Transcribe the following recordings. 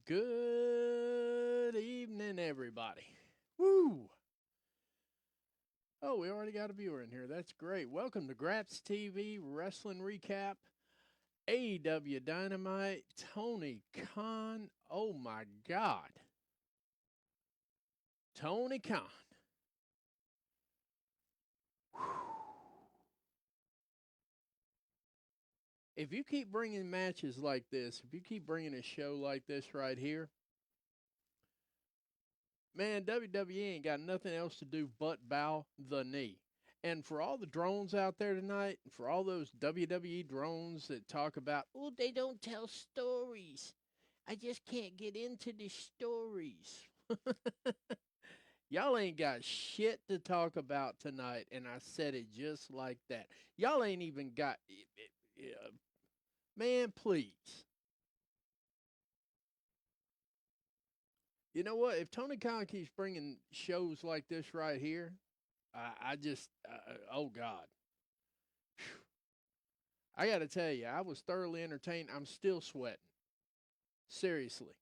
Good evening, everybody. Woo! Oh, we already got a viewer in here. That's great. Welcome to Graps TV Wrestling Recap. AEW Dynamite. Tony Khan. Oh my God. Tony Khan. If you keep bringing matches like this, if you keep bringing a show like this right here, man, WWE ain't got nothing else to do but bow the knee. And for all the drones out there tonight, for all those WWE drones that talk about, oh, they don't tell stories. I just can't get into the stories. Y'all ain't got shit to talk about tonight, and I said it just like that. Y'all ain't even got, man, please. You know what? If Tony Khan keeps bringing shows like this right here, I just, oh God. Whew. I got to tell you, I was thoroughly entertained. I'm still sweating. Seriously.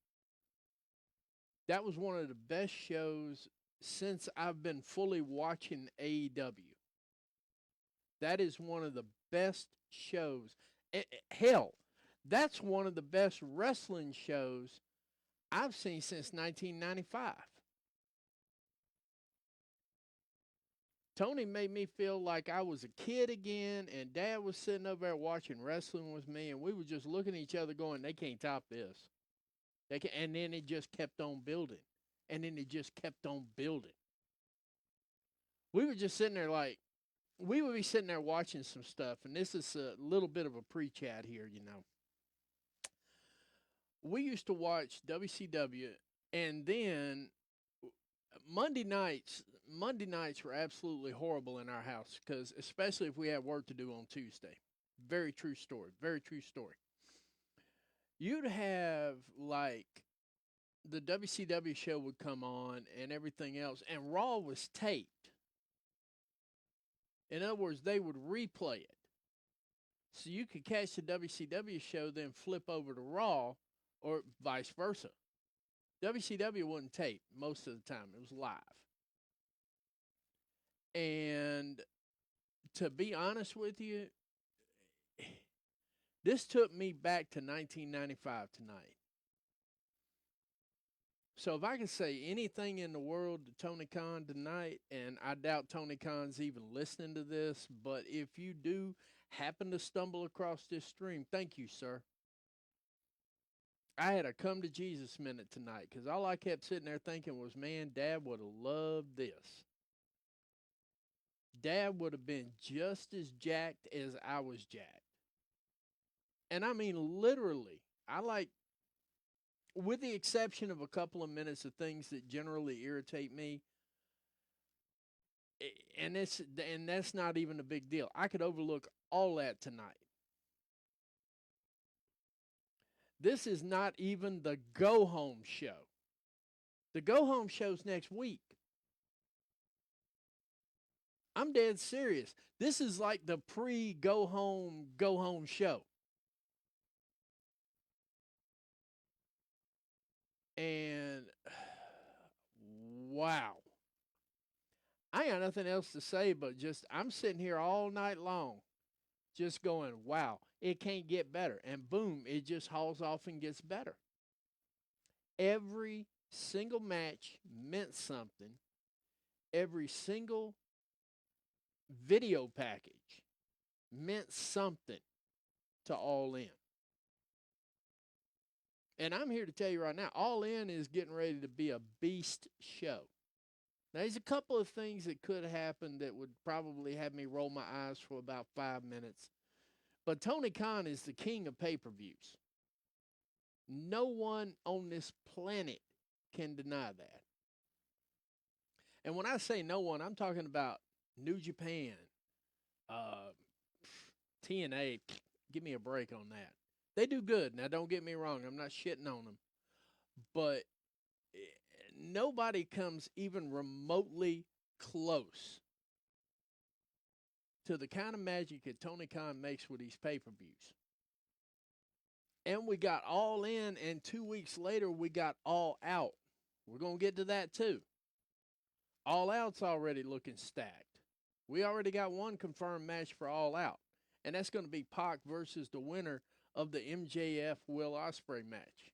That was one of the best shows since I've been fully watching AEW. That is one of the best shows. Hell, that's one of the best wrestling shows I've seen since 1995. Tony made me feel like I was a kid again, and Dad was sitting over there watching wrestling with me, and we were just looking at each other going, they can't top this. They can, and then it just kept on building. And then it just kept on building. We were just sitting there like, we would be sitting there watching some stuff, and this is a little bit of a pre-chat here, you know. We used to watch WCW, and then Monday nights were absolutely horrible in our house because especially if we had work to do on Tuesday. Very true story. Very true story. You'd have like the WCW show would come on and everything else, and Raw was taped. In other words, they would replay it. So you could catch the WCW show, then flip over to Raw, or vice versa. WCW wasn't taped most of the time, it was live. And to be honest with you, this took me back to 1995 tonight. So if I could say anything in the world to Tony Khan tonight, and I doubt Tony Khan's even listening to this, but if you do happen to stumble across this stream, thank you, sir. I had a come to Jesus minute tonight because all I kept sitting there thinking was, man, Dad would have loved this. Dad would have been just as jacked as I was jacked. And I mean, literally, I like, with the exception of a couple of minutes of things that generally irritate me, and that's not even a big deal. I could overlook all that tonight. This is not even the go home show. The go home show's next week. I'm dead serious. This is like the pre go home show. And wow. I got nothing else to say but just I'm sitting here all night long just going, wow, it can't get better. And boom, it just hauls off and gets better. Every single match meant something. Every single video package meant something to All In. And I'm here to tell you right now, All In is getting ready to be a beast show. Now, there's a couple of things that could happen that would probably have me roll my eyes for about 5 minutes. But Tony Khan is the king of pay-per-views. No one on this planet can deny that. And when I say no one, I'm talking about New Japan, uh, TNA. Give me a break on that. They do good. Now, don't get me wrong. I'm not shitting on them. But nobody comes even remotely close to the kind of magic that Tony Khan makes with these pay-per-views. And we got All In, and 2 weeks later, we got All Out. We're going to get to that too. All Out's already looking stacked. We already got one confirmed match for All Out, and that's going to be Pac versus the winner of the MJF Will Ospreay match.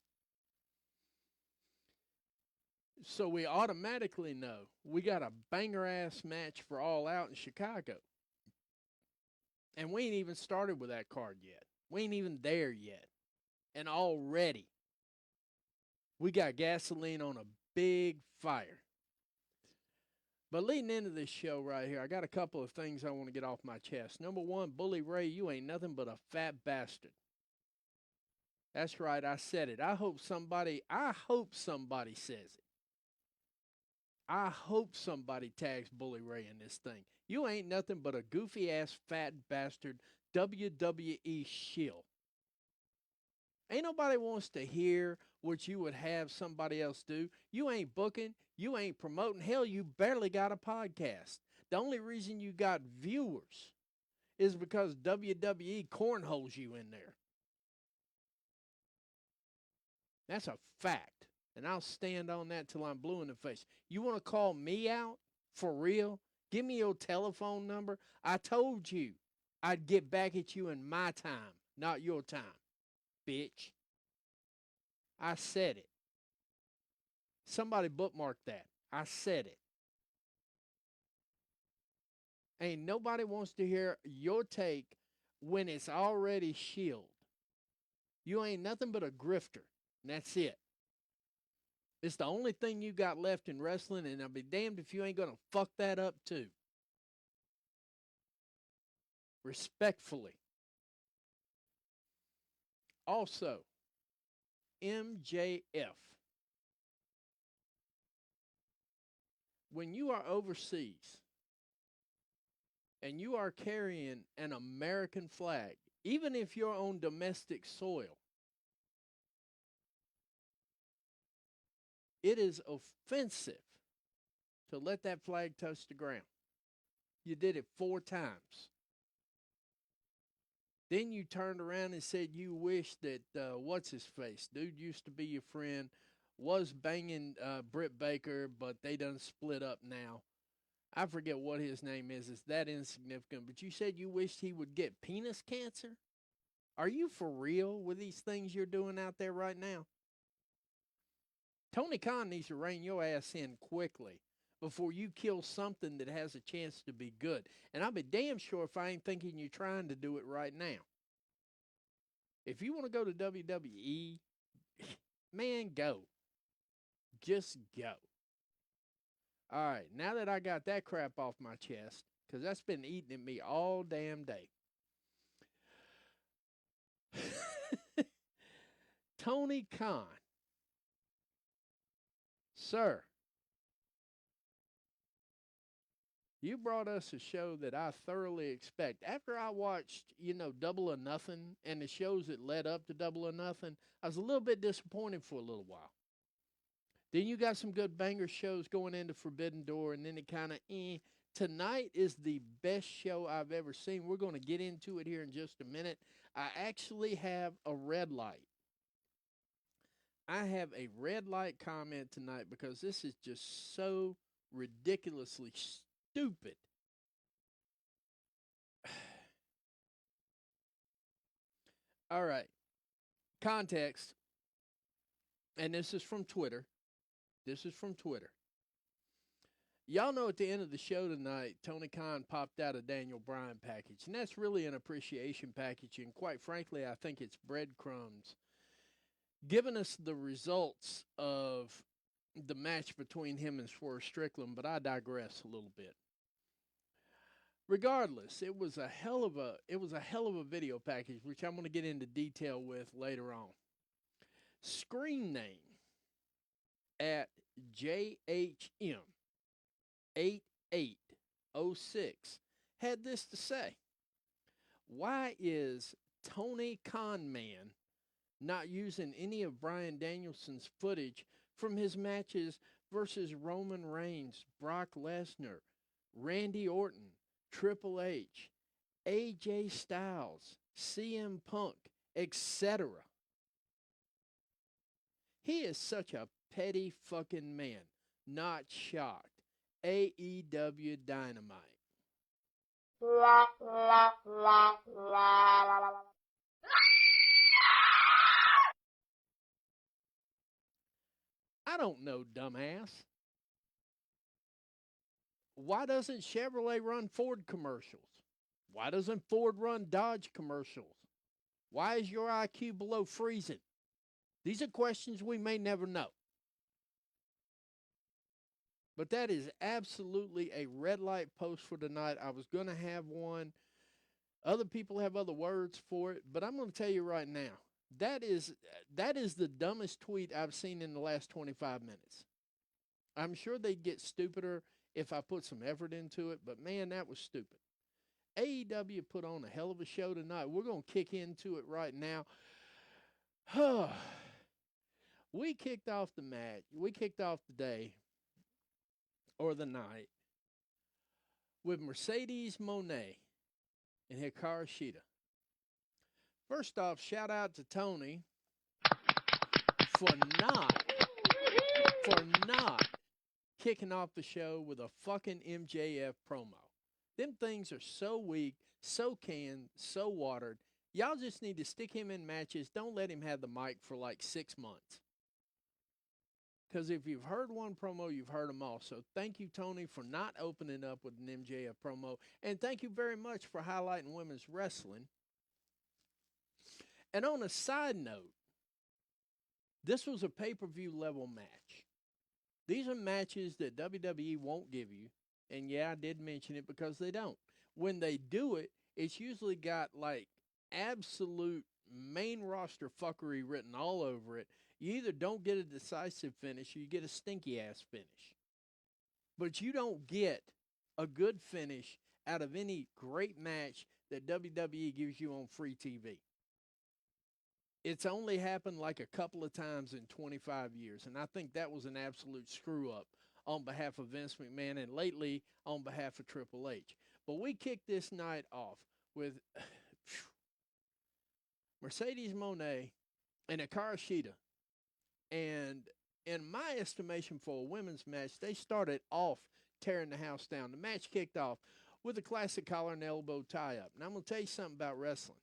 So we automatically know we got a banger ass match for All Out in Chicago. And we ain't even started with that card yet. We ain't even there yet. And already we got gasoline on a big fire. But leading into this show right here, I got a couple of things I want to get off my chest. Number one, Bully Ray, you ain't nothing but a fat bastard. That's right, I said it. I hope somebody says it. I hope somebody tags Bully Ray in this thing. You ain't nothing but a goofy ass fat bastard WWE shill. Ain't nobody wants to hear what you would have somebody else do. You ain't booking. You ain't promoting. Hell, you barely got a podcast. The only reason you got viewers is because WWE cornholes you in there. That's a fact. And I'll stand on that till I'm blue in the face. You want to call me out? For real? Give me your telephone number. I told you I'd get back at you in my time, not your time, bitch. I said it. Somebody bookmark that. I said it. Ain't nobody wants to hear your take when it's already shielded. You ain't nothing but a grifter, and that's it. It's the only thing you got left in wrestling, and I'll be damned if you ain't going to fuck that up too. Respectfully. Also, MJF. When you are overseas and you are carrying an American flag, even if you're on domestic soil, it is offensive to let that flag touch the ground. You did it 4 times. Then you turned around and said you wish that, what's his face? Dude used to be your friend, was banging Britt Baker, but they done split up now. I forget what his name is. It's that insignificant. But you said you wished he would get penis cancer? Are you for real with these things you're doing out there right now? Tony Khan needs to rein your ass in quickly before you kill something that has a chance to be good. And I'll be damn sure if I ain't thinking you're trying to do it right now. If you want to go to WWE, man, go. Just go. All right, now that I got that crap off my chest, because that's been eating at me all damn day. Tony Khan. Sir, you brought us a show that I thoroughly expect. After I watched, Double or Nothing and the shows that led up to Double or Nothing, I was a little bit disappointed for a little while. Then you got some good banger shows going into Forbidden Door, and then it kind of, Tonight is the best show I've ever seen. We're going to get into it here in just a minute. I actually have a red light. I have a red light comment tonight because this is just so ridiculously stupid. All right. Context. And this is from Twitter. Y'all know at the end of the show tonight, Tony Khan popped out a Daniel Bryan package. And that's really an appreciation package. And quite frankly, I think it's breadcrumbs, giving us the results of the match between him and Swerve Strickland. But I digress a little bit. Regardless, it was a hell of a video package, which I'm going to get into detail with later on. Screen name at JHM 8806 had this to say: why is Tony Khan Man not using any of Bryan Danielson's footage from his matches versus Roman Reigns, Brock Lesnar, Randy Orton, Triple H, AJ Styles, CM Punk, etc.? He is such a petty fucking man. Not shocked. AEW Dynamite. I don't know, dumbass. Why doesn't Chevrolet run Ford commercials? Why doesn't Ford run Dodge commercials? Why is your IQ below freezing? These are questions we may never know. But that is absolutely a red light post for tonight. I was going to have one. Other people have other words for it, but I'm going to tell you right now. That is the dumbest tweet I've seen in the last 25 minutes. I'm sure they'd get stupider if I put some effort into it, but man, that was stupid. AEW put on a hell of a show tonight. We're going to kick into it right now. We kicked off the match. We kicked off the day or the night with Mercedes Moné and Hikaru Shida. First off, shout out to Tony for not kicking off the show with a fucking MJF promo. Them things are so weak, so canned, so watered. Y'all just need to stick him in matches. Don't let him have the mic for like 6 months. Because if you've heard one promo, you've heard them all. So thank you, Tony, for not opening up with an MJF promo. And thank you very much for highlighting women's wrestling. And on a side note, this was a pay-per-view level match. These are matches that WWE won't give you. And yeah, I did mention it because they don't. When they do it, it's usually got like absolute main roster fuckery written all over it. You either don't get a decisive finish or you get a stinky ass finish. But you don't get a good finish out of any great match that WWE gives you on free TV. It's only happened like a couple of times in 25 years, and I think that was an absolute screw-up on behalf of Vince McMahon and lately on behalf of Triple H. But we kicked this night off with Mercedes Moné and Hikaru Shida. And in my estimation for a women's match, they started off tearing the house down. The match kicked off with a classic collar and elbow tie-up. And I'm going to tell you something about wrestling.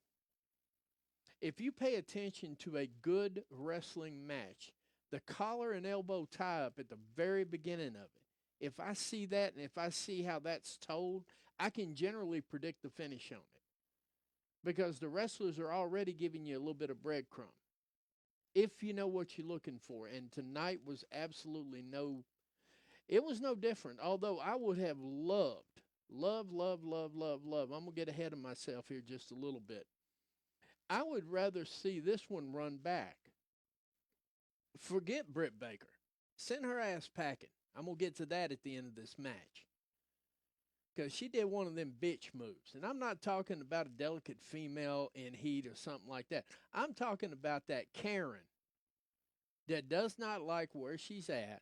If you pay attention to a good wrestling match, the collar and elbow tie-up at the very beginning of it, if I see that and if I see how that's told, I can generally predict the finish on it. Because the wrestlers are already giving you a little bit of breadcrumb. If you know what you're looking for. And tonight was absolutely it was no different. Although I would have loved. I'm going to get ahead of myself here just a little bit. I would rather see this one run back. Forget Britt Baker. Send her ass packing. I'm going to get to that at the end of this match. Because she did one of them bitch moves. And I'm not talking about a delicate female in heat or something like that. I'm talking about that Karen that does not like where she's at.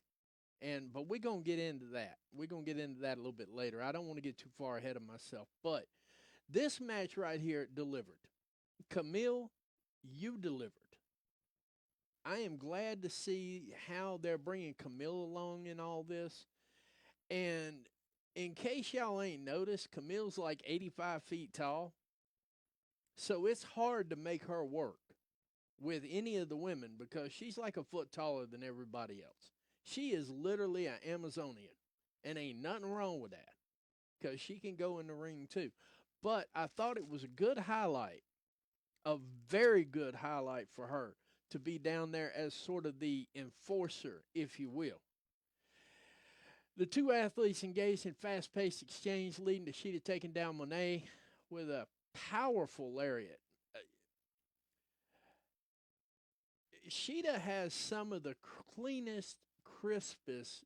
But we're going to get into that. We're going to get into that a little bit later. I don't want to get too far ahead of myself. But this match right here delivered. Camille, you delivered. I am glad to see how they're bringing Camille along in all this. And in case y'all ain't noticed, Camille's like 85 feet tall. So it's hard to make her work with any of the women because she's like a foot taller than everybody else. She is literally an Amazonian. And ain't nothing wrong with that because she can go in the ring too. But I thought it was a good highlight. A very good highlight for her to be down there as sort of the enforcer, if you will. The two athletes engaged in fast-paced exchange, leading to Shida taking down Moné with a powerful lariat. Shida has some of the cleanest, crispest,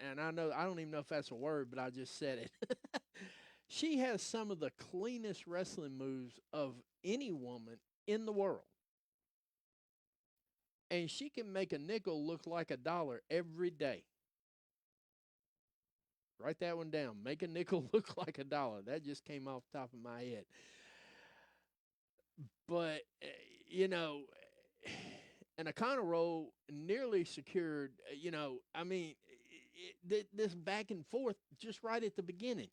and I don't even know if that's a word, but I just said it. She has some of the cleanest wrestling moves of any woman in the world. And she can make a nickel look like a dollar every day. Write that one down. Make a nickel look like a dollar. That just came off the top of my head. But, and a Connor roll nearly secured. I mean, this back and forth just right at the beginning.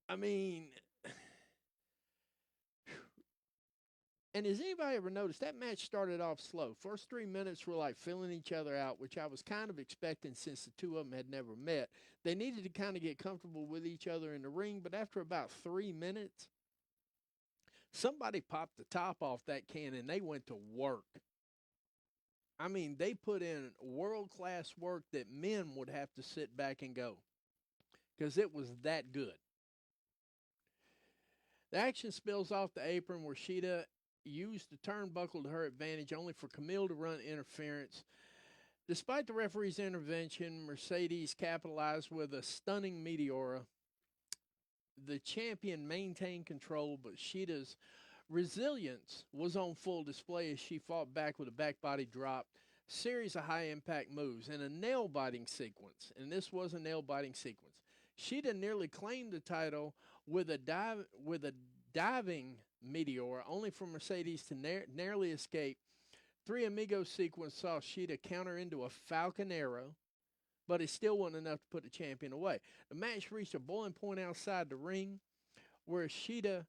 I mean, and has anybody ever noticed that match started off slow? First 3 minutes were like filling each other out, which I was kind of expecting since the two of them had never met. They needed to kind of get comfortable with each other in the ring, but after about 3 minutes, somebody popped the top off that can and they went to work. I mean, they put in world class work that men would have to sit back and go because it was that good. The action spills off the apron where Sheeta used the turnbuckle to her advantage, only for Camille to run interference. Despite the referee's intervention, Mercedes capitalized with a stunning Meteora. The champion maintained control, but Sheeta's resilience was on full display as she fought back with a back body drop, series of high impact moves, and a nail biting sequence. And this was a nail biting sequence. Sheeta nearly claimed the title with a diving Meteor, only for Mercedes to narrowly escape. Three Amigos sequence saw Sheeta counter into a Falcon Arrow, but it still wasn't enough to put the champion away. The match reached a boiling point outside the ring, where Sheeta's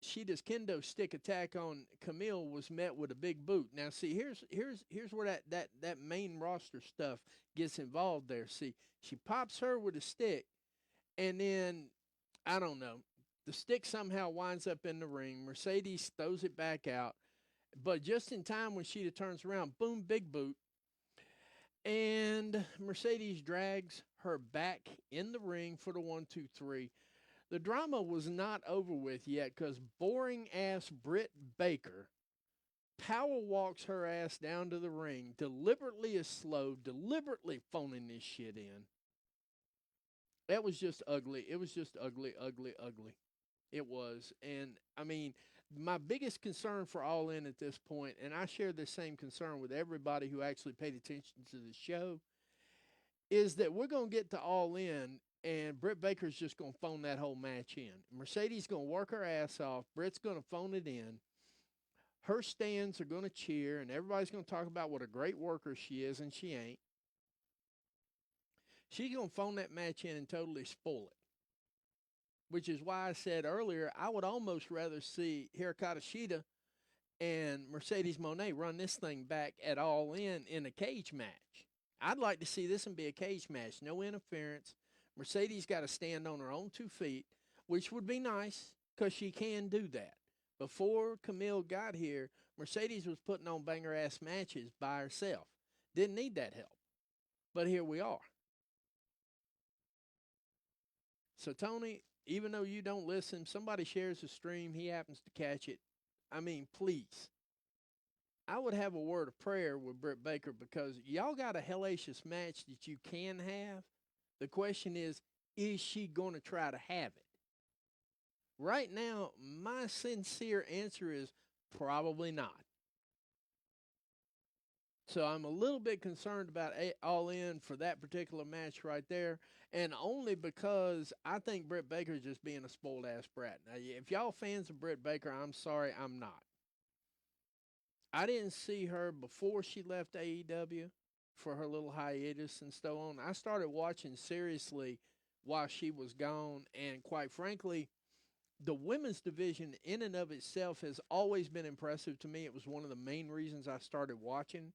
kendo stick attack on Camille was met with a big boot. Now, see, here's where that main roster stuff gets involved there. See, she pops her with a stick, and then, I don't know, the stick somehow winds up in the ring. Mercedes throws it back out, but just in time when Sheeta turns around, boom, big boot. And Mercedes drags her back in the ring for the 1-2-3. The drama was not over with yet because boring ass Britt Baker power walks her ass down to the ring, deliberately is slow, deliberately phoning this shit in. That was just ugly. It was just ugly, ugly, ugly. It was. And, I mean, my biggest concern for All In at this point, and I share the same concern with everybody who actually paid attention to the show, is that we're going to get to All In, and Britt Baker's just going to phone that whole match in. Mercedes going to work her ass off. Britt's going to phone it in. Her stands are going to cheer, and everybody's going to talk about what a great worker she is, and she ain't. She's going to phone that match in and totally spoil it. Which is why I said earlier, I would almost rather see Hikaru Shida and Mercedes Moné run this thing back at All In a cage match. I'd like to see this one be a cage match. No interference. Mercedes got to stand on her own 2 feet, which would be nice because she can do that. Before Camille got here, Mercedes was putting on banger-ass matches by herself. Didn't need that help. But here we are. So, Tony, even though you don't listen, somebody shares the stream, he happens to catch it. I mean, please. I would have a word of prayer with Britt Baker because y'all got a hellacious match that you can have. The question is she going to try to have it? Right now, my sincere answer is probably not. So I'm a little bit concerned about All In for that particular match right there, and only because I think Britt Baker is just being a spoiled ass brat. Now, if y'all fans of Britt Baker, I'm sorry, I'm not. I didn't see her before she left AEW for her little hiatus and so on. I started watching seriously while she was gone, and quite frankly, the women's division in and of itself has always been impressive to me. It was one of the main reasons I started watching.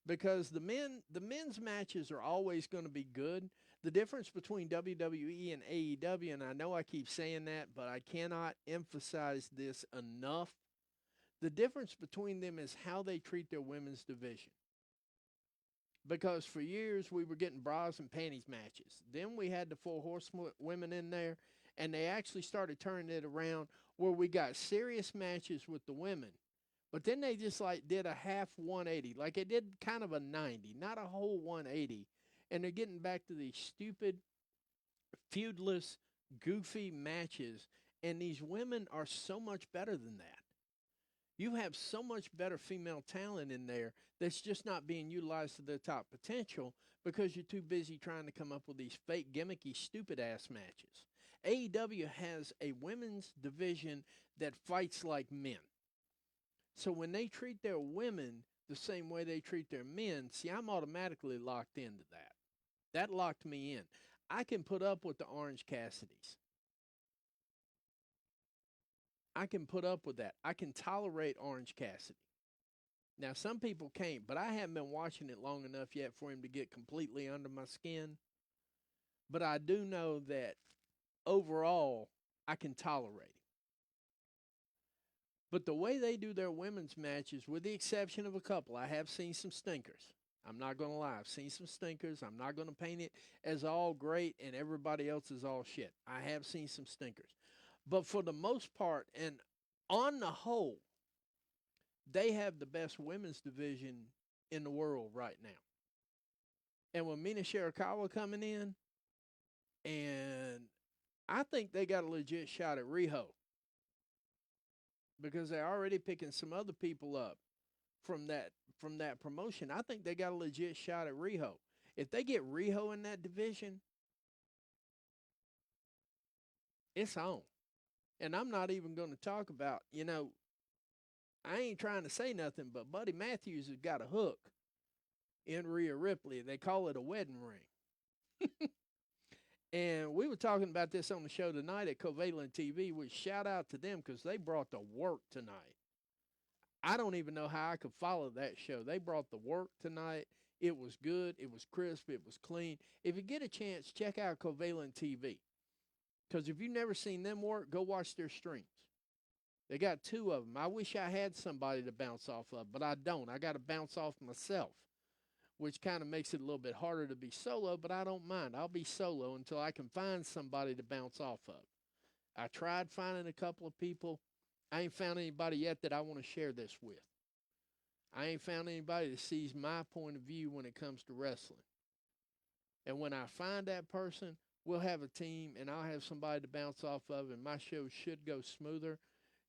Because the men's matches are always going to be good. The difference between WWE and AEW, and I know I keep saying that, but I cannot emphasize this enough. The difference between them is how they treat their women's division. Because for years we were getting bras and panties matches. Then we had the 4 horsewomen in there, and they actually started turning it around where we got serious matches with the women. But then they just like did a half 180, like it did kind of a 90, not a whole 180. And they're getting back to these stupid, feudless, goofy matches. And these women are so much better than that. You have so much better female talent in there that's just not being utilized to their top potential because you're too busy trying to come up with these fake, gimmicky, stupid-ass matches. AEW has a women's division that fights like men. So when they treat their women the same way they treat their men, see, I'm automatically locked into that. That locked me in. I can put up with the Orange Cassidys. I can put up with that. I can tolerate Orange Cassidy. Now, some people can't, but I haven't been watching it long enough yet for him to get completely under my skin. But I do know that overall, I can tolerate him. But the way they do their women's matches, with the exception of a couple, I have seen some stinkers. I'm not going to lie. I've seen some stinkers. I'm not going to paint it as all great and everybody else is all shit. I have seen some stinkers. But for the most part, and on the whole, they have the best women's division in the world right now. And with Mina Shirakawa coming in, and I think they got a legit shot at Riho because they're already picking some other people up from that promotion. I think they got a legit shot at Riho. If they get Riho in that division, it's on. And I'm not even going to talk about, I ain't trying to say nothing, but Buddy Matthews has got a hook in Rhea Ripley. They call it a wedding ring. And we were talking about this on the show tonight at Covalent TV, which shout out to them because they brought the work tonight. I don't even know how I could follow that show. They brought the work tonight. It was good. It was crisp. It was clean. If you get a chance, check out Covalent TV. Because if you've never seen them work, go watch their streams. They got two of them. I wish I had somebody to bounce off of, but I don't. I got to bounce off myself, which kind of makes it a little bit harder to be solo, but I don't mind. I'll be solo until I can find somebody to bounce off of. I tried finding a couple of people. I ain't found anybody yet that I want to share this with. I ain't found anybody that sees my point of view when it comes to wrestling. And when I find that person, we'll have a team and I'll have somebody to bounce off of, and my show should go smoother.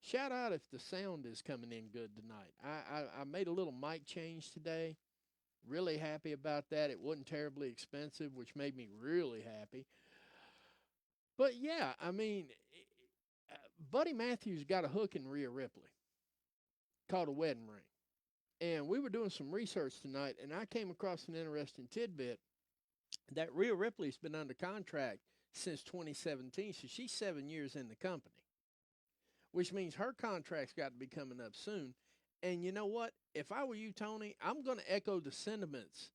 Shout out if the sound is coming in good tonight. I made a little mic change today. Really happy about that. It wasn't terribly expensive, which made me really happy. But yeah, I mean, Buddy Matthews got a hook in Rhea Ripley called a wedding ring. And we were doing some research tonight, and I came across an interesting tidbit that Rhea Ripley's been under contract since 2017, so she's 7 years in the company, which means her contract's got to be coming up soon. And you know what? If I were you, Tony, I'm going to echo the sentiments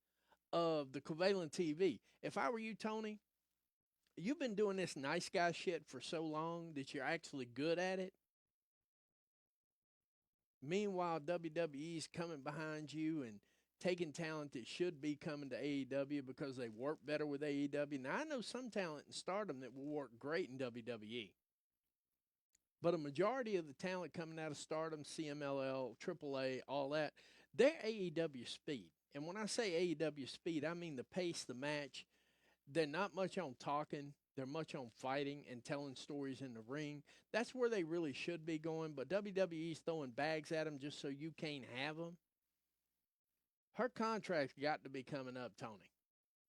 of the Covalent TV. If I were you, Tony, you've been doing this nice guy shit for so long that you're actually good at it. Meanwhile, WWE's coming behind you and taking talent that should be coming to AEW because they work better with AEW. Now, I know some talent in Stardom that will work great in WWE. But a majority of the talent coming out of Stardom, CMLL, AAA, all that, they're AEW speed. And when I say AEW speed, I mean the pace, the match. They're not much on talking. They're much on fighting and telling stories in the ring. That's where they really should be going. But WWE's throwing bags at them just so you can't have them. Her contract's got to be coming up, Tony.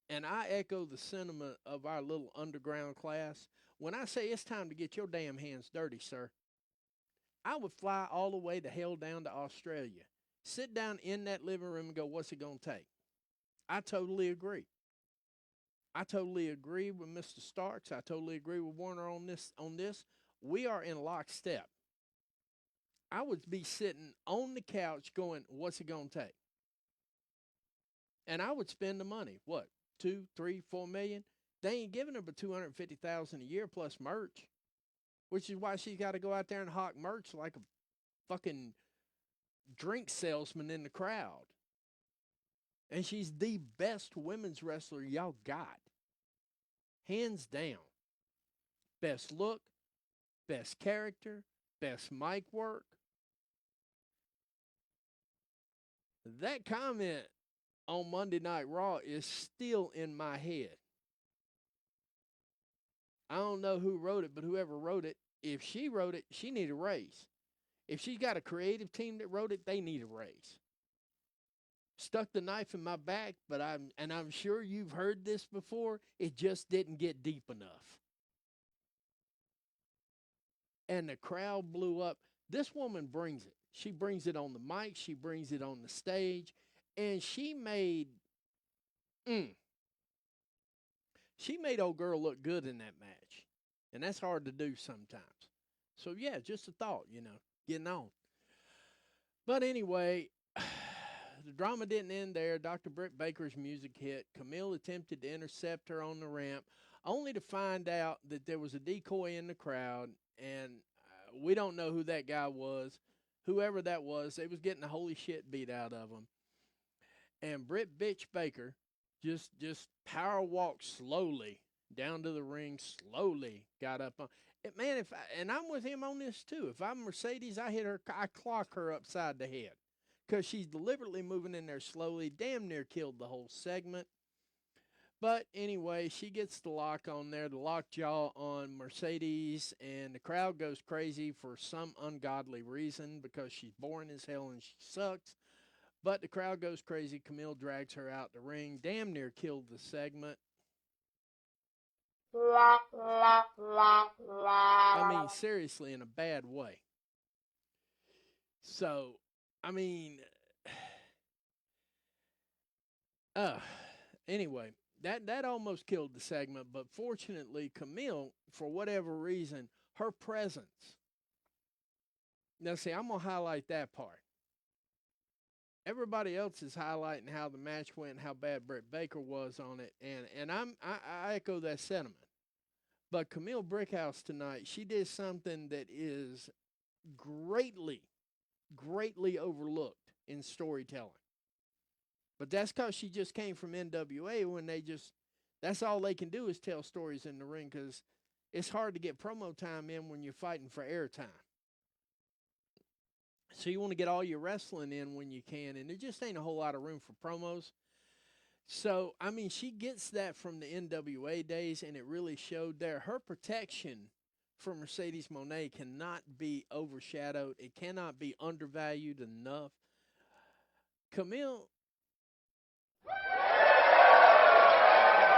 And I echo the sentiment of our little underground class. When I say it's time to get your damn hands dirty, sir, I would fly all the way the hell down to Australia. Sit down in that living room and go, what's it going to take? I totally agree. I totally agree with Mr. Starks. I totally agree with Warner on this. We are in lockstep. I would be sitting on the couch going, what's it going to take? And I would spend the money. What? 2, 3, 4 million? They ain't giving her but $250,000 a year plus merch, which is why she's got to go out there and hawk merch like a fucking drink salesman in the crowd. And she's the best women's wrestler y'all got. Hands down. Best look, best character, best mic work. That comment on Monday Night Raw is still in my head. I don't know who wrote it, but whoever wrote it, if she wrote it, she need a raise. If she's got a creative team that wrote it, they need a raise. Stuck the knife in my back, but I'm sure you've heard this before, it just didn't get deep enough. and the crowd blew up. This woman brings it. She brings it on the mic. She brings it on the stage, and mm, she made old girl look good in that match, and that's hard to do sometimes. So yeah, just a thought, getting on. But anyway, the drama didn't end there. Dr. Britt Baker's music hit. Camille attempted to intercept her on the ramp, only to find out that there was a decoy in the crowd, and we don't know who that guy was. Whoever that was, they was getting the holy shit beat out of them. And Britt Bitch Baker just power walked slowly down to the ring, slowly got up on it. Man, and I'm with him on this too. If I'm Mercedes, I clock her upside the head because she's deliberately moving in there slowly, damn near killed the whole segment. But anyway, she gets the lock on there, the lockjaw on Mercedes, and the crowd goes crazy for some ungodly reason because she's boring as hell and she sucks. But the crowd goes crazy. Camille drags her out the ring, damn near killed the segment. I mean, seriously, in a bad way. So, I mean, anyway, that almost killed the segment, but fortunately, Camille, for whatever reason, her presence. Now, see, I'm gonna highlight that part. Everybody else is highlighting how the match went, and how bad Britt Baker was on it, and I echo that sentiment. But Camille Brickhouse tonight, she did something that is greatly, greatly overlooked in storytelling. But that's because she just came from NWA when that's all they can do is tell stories in the ring because it's hard to get promo time in when you're fighting for airtime. So you want to get all your wrestling in when you can, and there just ain't a whole lot of room for promos. So, I mean, she gets that from the NWA days, and it really showed there. Her protection for Mercedes Moné cannot be overshadowed. It cannot be undervalued enough. Camille,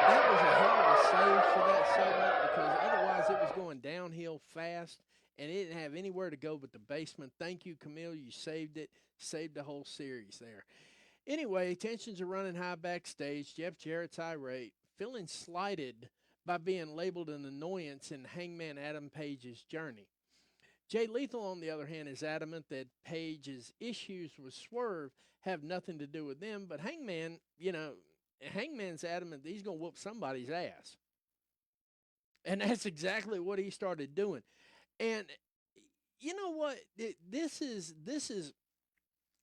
that was a hell of a save for that segment because otherwise it was going downhill fast, and it didn't have anywhere to go but the basement. Thank you, Camille. You saved it. Saved the whole series there. Anyway, tensions are running high backstage. Jeff Jarrett's irate, feeling slighted by being labeled an annoyance in Hangman Adam Page's journey. Jay Lethal, on the other hand, is adamant that Page's issues with Swerve have nothing to do with them, but Hangman, Hangman's adamant that he's going to whoop somebody's ass. And that's exactly what he started doing. And you know what? This is,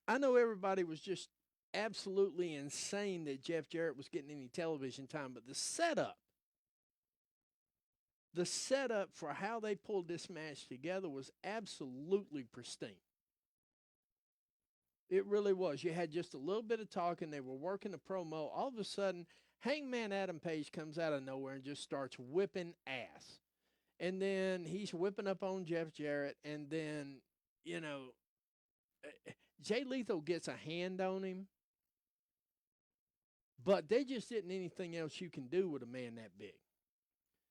I know everybody was just absolutely insane that Jeff Jarrett was getting any television time, but the setup for how they pulled this match together was absolutely pristine. It really was. You had just a little bit of talking. They were working the promo. All of a sudden, Hangman Adam Page comes out of nowhere and just starts whipping ass. And then he's whipping up on Jeff Jarrett. And then, Jay Lethal gets a hand on him. But there just isn't anything else you can do with a man that big.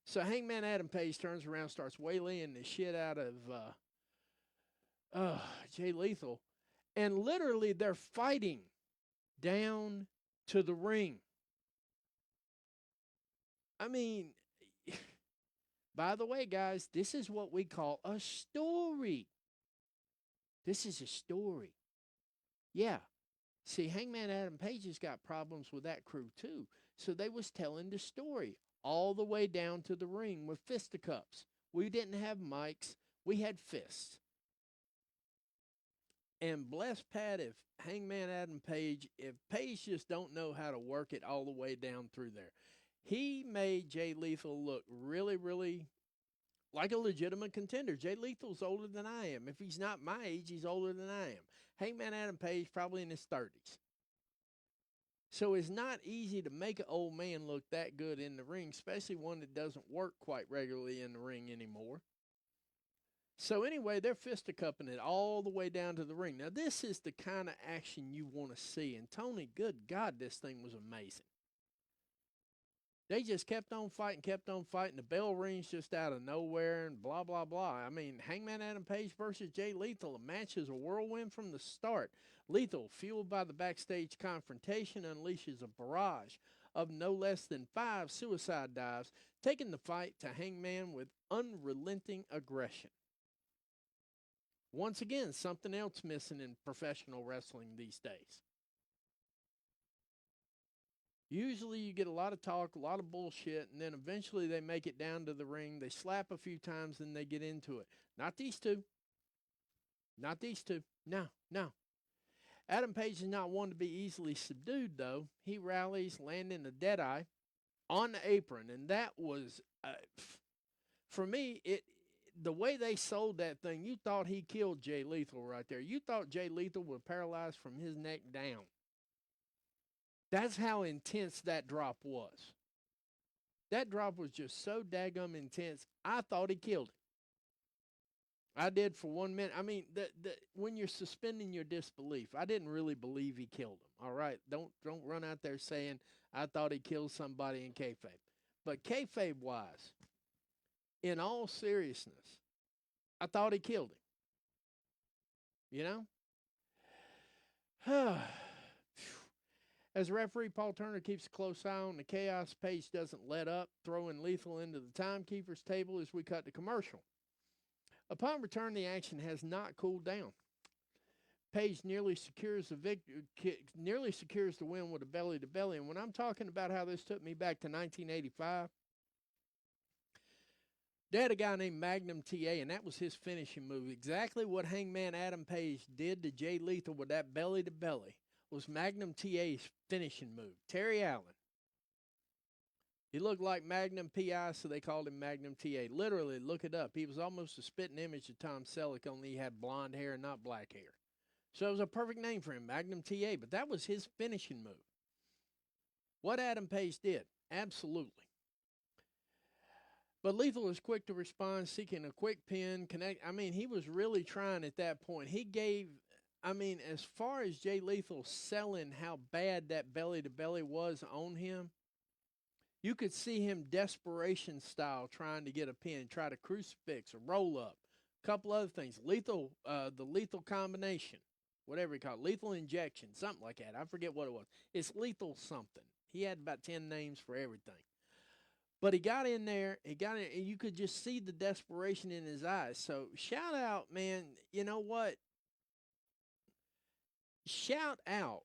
So Hangman Adam Page turns around, starts waylaying the shit out of Jay Lethal. And literally they're fighting down to the ring. I mean, by the way, guys, this is what we call a story. This is a story. Yeah. See, Hangman Adam Page has got problems with that crew too. So they was telling the story all the way down to the ring with fisticuffs. We didn't have mics. We had fists. And bless Pat if Hangman Adam Page, if Page just don't know how to work it all the way down through there. He made Jay Lethal look really, really like a legitimate contender. Jay Lethal's older than I am. If he's not my age, he's older than I am. Hangman Adam Page probably in his 30s. So it's not easy to make an old man look that good in the ring, especially one that doesn't work quite regularly in the ring anymore. So anyway, they're fisticuffing it all the way down to the ring. Now, this is the kind of action you want to see. And Tony, good God, this thing was amazing. They just kept on fighting, kept on fighting. The bell rings just out of nowhere and blah, blah, blah. I mean, Hangman Adam Page versus Jay Lethal. The match is a whirlwind from the start. Lethal, fueled by the backstage confrontation, unleashes a barrage of no less than 5 suicide dives, taking the fight to Hangman with unrelenting aggression. Once again, something else missing in professional wrestling these days. Usually you get a lot of talk, a lot of bullshit, and then eventually they make it down to the ring. They slap a few times and they get into it. Not these two. Not these two. No, no. Adam Page is not one to be easily subdued, though. He rallies, landing a deadeye on the apron, and that was, for me, the way they sold that thing, you thought he killed Jay Lethal right there. You thought Jay Lethal was paralyzed from his neck down. That's how intense that drop was. That drop was just so daggum intense, I thought he killed him. I did for 1 minute. I mean, when you're suspending your disbelief, I didn't really believe he killed him. All right, don't run out there saying I thought he killed somebody in kayfabe. But kayfabe wise, in all seriousness, I thought he killed him. You know? As referee Paul Turner keeps a close eye on the chaos, Page doesn't let up, throwing Lethal into the timekeeper's table as we cut to commercial. Upon return, the action has not cooled down. Page nearly secures the win with a belly-to-belly. And when I'm talking about how this took me back to 1985, they had a guy named Magnum TA, and that was his finishing move. Exactly what Hangman Adam Page did to Jay Lethal with that belly-to-belly was Magnum TA's finishing move. Terry Allen. He looked like Magnum PI, so they called him Magnum TA. Literally, look it up. He was almost a spitting image of Tom Selleck, only he had blonde hair and not black hair. So it was a perfect name for him, Magnum TA, but that was his finishing move. What Adam Page did, absolutely. But Lethal was quick to respond, seeking a quick pin, connect. I mean, he was really trying at that point. He gave, I mean, as far as Jay Lethal selling how bad that belly-to-belly was on him, you could see him desperation style trying to get a pin, try to crucifix, a roll up, a couple other things. Lethal, the lethal combination, whatever you call it, lethal injection, something like that. I forget what it was. It's lethal something. He had about 10 names for everything. But he got in there, and you could just see the desperation in his eyes. So shout out, man. You know what? Shout out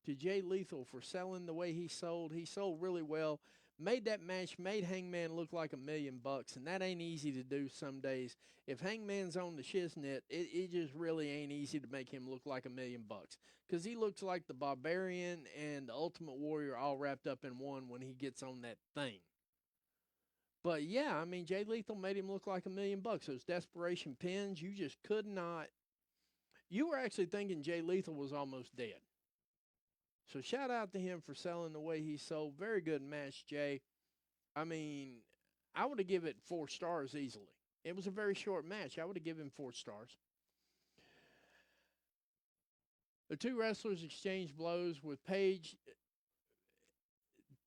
to Jay Lethal for selling the way he sold. He sold really well. Made that match, made Hangman look like $1 million, and that ain't easy to do some days. If Hangman's on the shiznit, it just really ain't easy to make him look like $1 million, because he looks like the Barbarian and the Ultimate Warrior all wrapped up in one when he gets on that thing. But yeah, I mean, Jay Lethal made him look like $1 million. Those desperation pins, you just could not. You were actually thinking Jay Lethal was almost dead. So shout out to him for selling the way he sold. Very good match, Jay. I mean, I would have given it 4 stars easily. It was a very short match. I would have given him 4 stars. The two wrestlers exchanged blows with Page.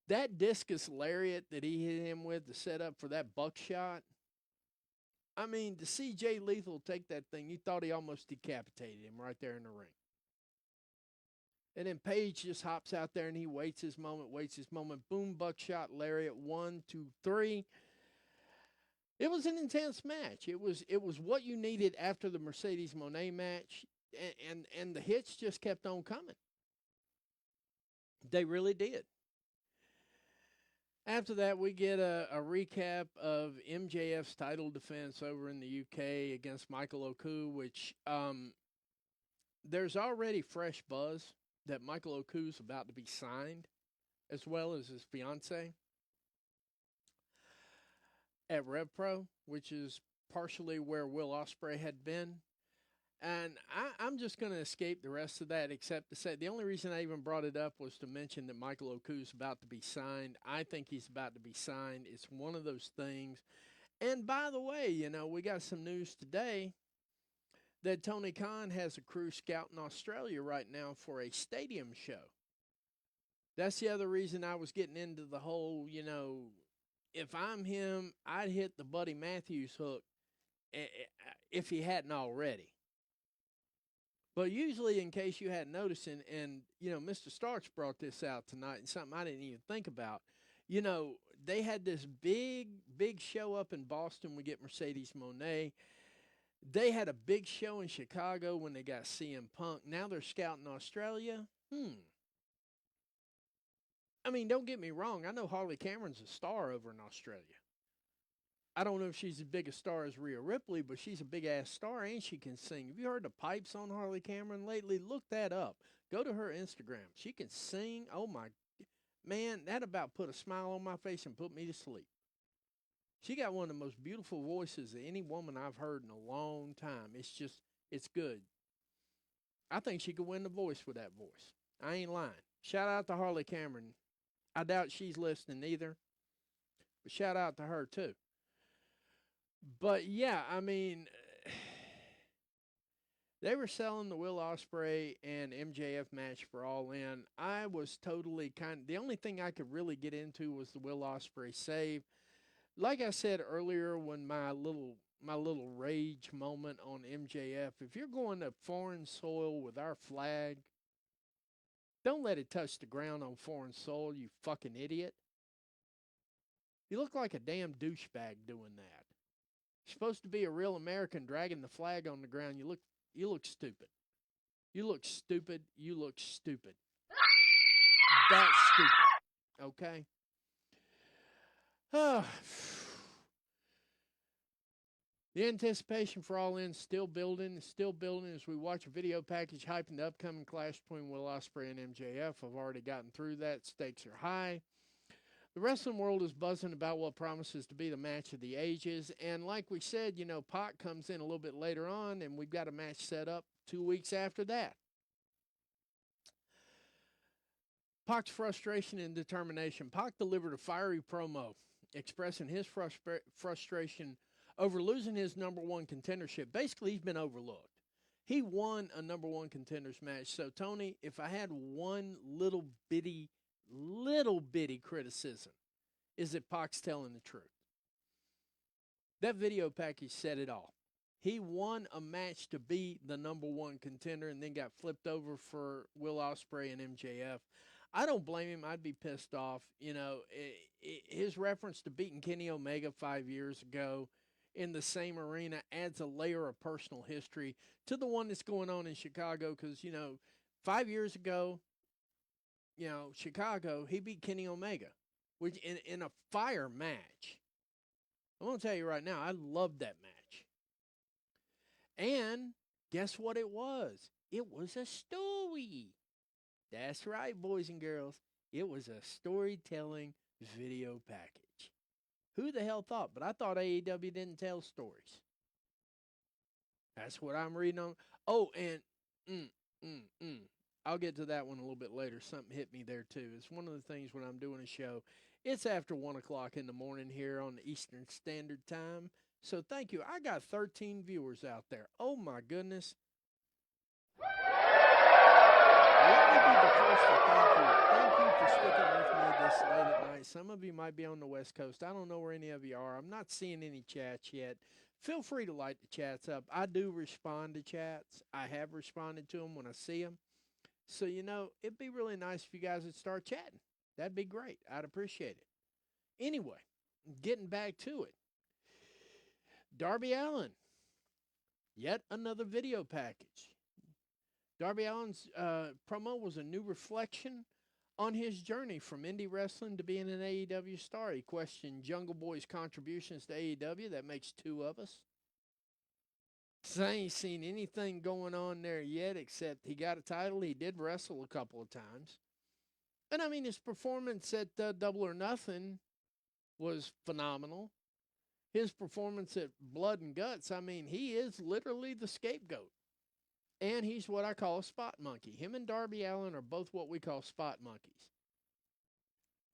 That discus lariat that he hit him with to set up for that buckshot. I mean, to see Jay Lethal take that thing, you thought he almost decapitated him right there in the ring. And then Page just hops out there and he waits his moment. Boom, buckshot, lariat, 1, 2, 3. It was an intense match. It was what you needed after the Mercedes Moné match, and the hits just kept on coming. They really did. After that, we get a recap of MJF's title defense over in the UK against Michael Oku, which there's already fresh buzz that Michael Oku's about to be signed, as well as his fiance at RevPro, which is partially where Will Ospreay had been. And I'm just going to escape the rest of that, except to say the only reason I even brought it up was to mention that Michael Oku's about to be signed. I think he's about to be signed. It's one of those things. And by the way, you know, we got some news today that Tony Khan has a crew scouting Australia right now for a stadium show. That's the other reason I was getting into the whole, if I'm him, I'd hit the Buddy Matthews hook if he hadn't already. But usually, in case you hadn't noticed, and Mr. Starks brought this out tonight, and something I didn't even think about. They had this big show up in Boston. We get Mercedes Moné. They had a big show in Chicago when they got CM Punk. Now they're scouting Australia. I mean, don't get me wrong. I know Harley Cameron's a star over in Australia. I don't know if she's as big a star as Rhea Ripley, but she's a big ass star and she can sing. Have you heard the pipes on Harley Cameron lately? Look that up. Go to her Instagram. She can sing. Oh my man, that about put a smile on my face and put me to sleep. She got one of the most beautiful voices of any woman I've heard in a long time. It's good. I think she could win the voice with that voice. I ain't lying. Shout out to Harley Cameron. I doubt she's listening either, but shout out to her too. But yeah, I mean, they were selling the Will Ospreay and MJF match for All In. I was totally the only thing I could really get into was the Will Ospreay save. Like I said earlier, when my little rage moment on MJF, if you're going to foreign soil with our flag, don't let it touch the ground on foreign soil, you fucking idiot. You look like a damn douchebag doing that. You're supposed to be a real American dragging the flag on the ground. You look stupid. You look stupid. You look stupid. That's stupid. Okay? The anticipation for All In is still building as we watch a video package hyping the upcoming clash between Will Ospreay and MJF. I've already gotten through that. Stakes are high. The wrestling world is buzzing about what promises to be the match of the ages. And like we said, Pac comes in a little bit later on, and we've got a match set up 2 weeks after that. Pac's frustration and determination. Pac delivered a fiery promo expressing his frustration over losing his number one contendership. Basically, he's been overlooked. He won a number one contenders match. So, Tony, if I had one little bitty criticism, is that Pac's telling the truth. That video package said it all. He won a match to be the number one contender and then got flipped over for Will Ospreay and MJF. I don't blame him. I'd be pissed off. His reference to beating Kenny Omega 5 years ago in the same arena adds a layer of personal history to the one that's going on in Chicago because, 5 years ago, Chicago, he beat Kenny Omega, which in a fire match. I'm going to tell you right now, I loved that match. And guess what it was? It was a story. That's right, boys and girls. It was a storytelling video package. Who the hell thought? But I thought AEW didn't tell stories. That's what I'm reading on. Oh, and I'll get to that one a little bit later. Something hit me there, too. It's one of the things when I'm doing a show. It's after 1 o'clock in the morning here on the Eastern Standard Time. So thank you. I got 13 viewers out there. Oh, my goodness. Let me be the first to thank you. Thank you for sticking with me this late at night. Some of you might be on the West Coast. I don't know where any of you are. I'm not seeing any chats yet. Feel free to light the chats up. I do respond to chats. I have responded to them when I see them. So, it'd be really nice if you guys would start chatting. That'd be great. I'd appreciate it. Anyway, getting back to it. Darby Allin. Yet another video package. Darby Allin's promo was a new reflection on his journey from indie wrestling to being an AEW star. He questioned Jungle Boy's contributions to AEW. That makes two of us. So I ain't seen anything going on there yet except he got a title. He did wrestle a couple of times. And I mean, his performance at Double or Nothing was phenomenal. His performance at Blood and Guts, I mean, he is literally the scapegoat. And he's what I call a spot monkey. Him and Darby Allin are both what we call spot monkeys.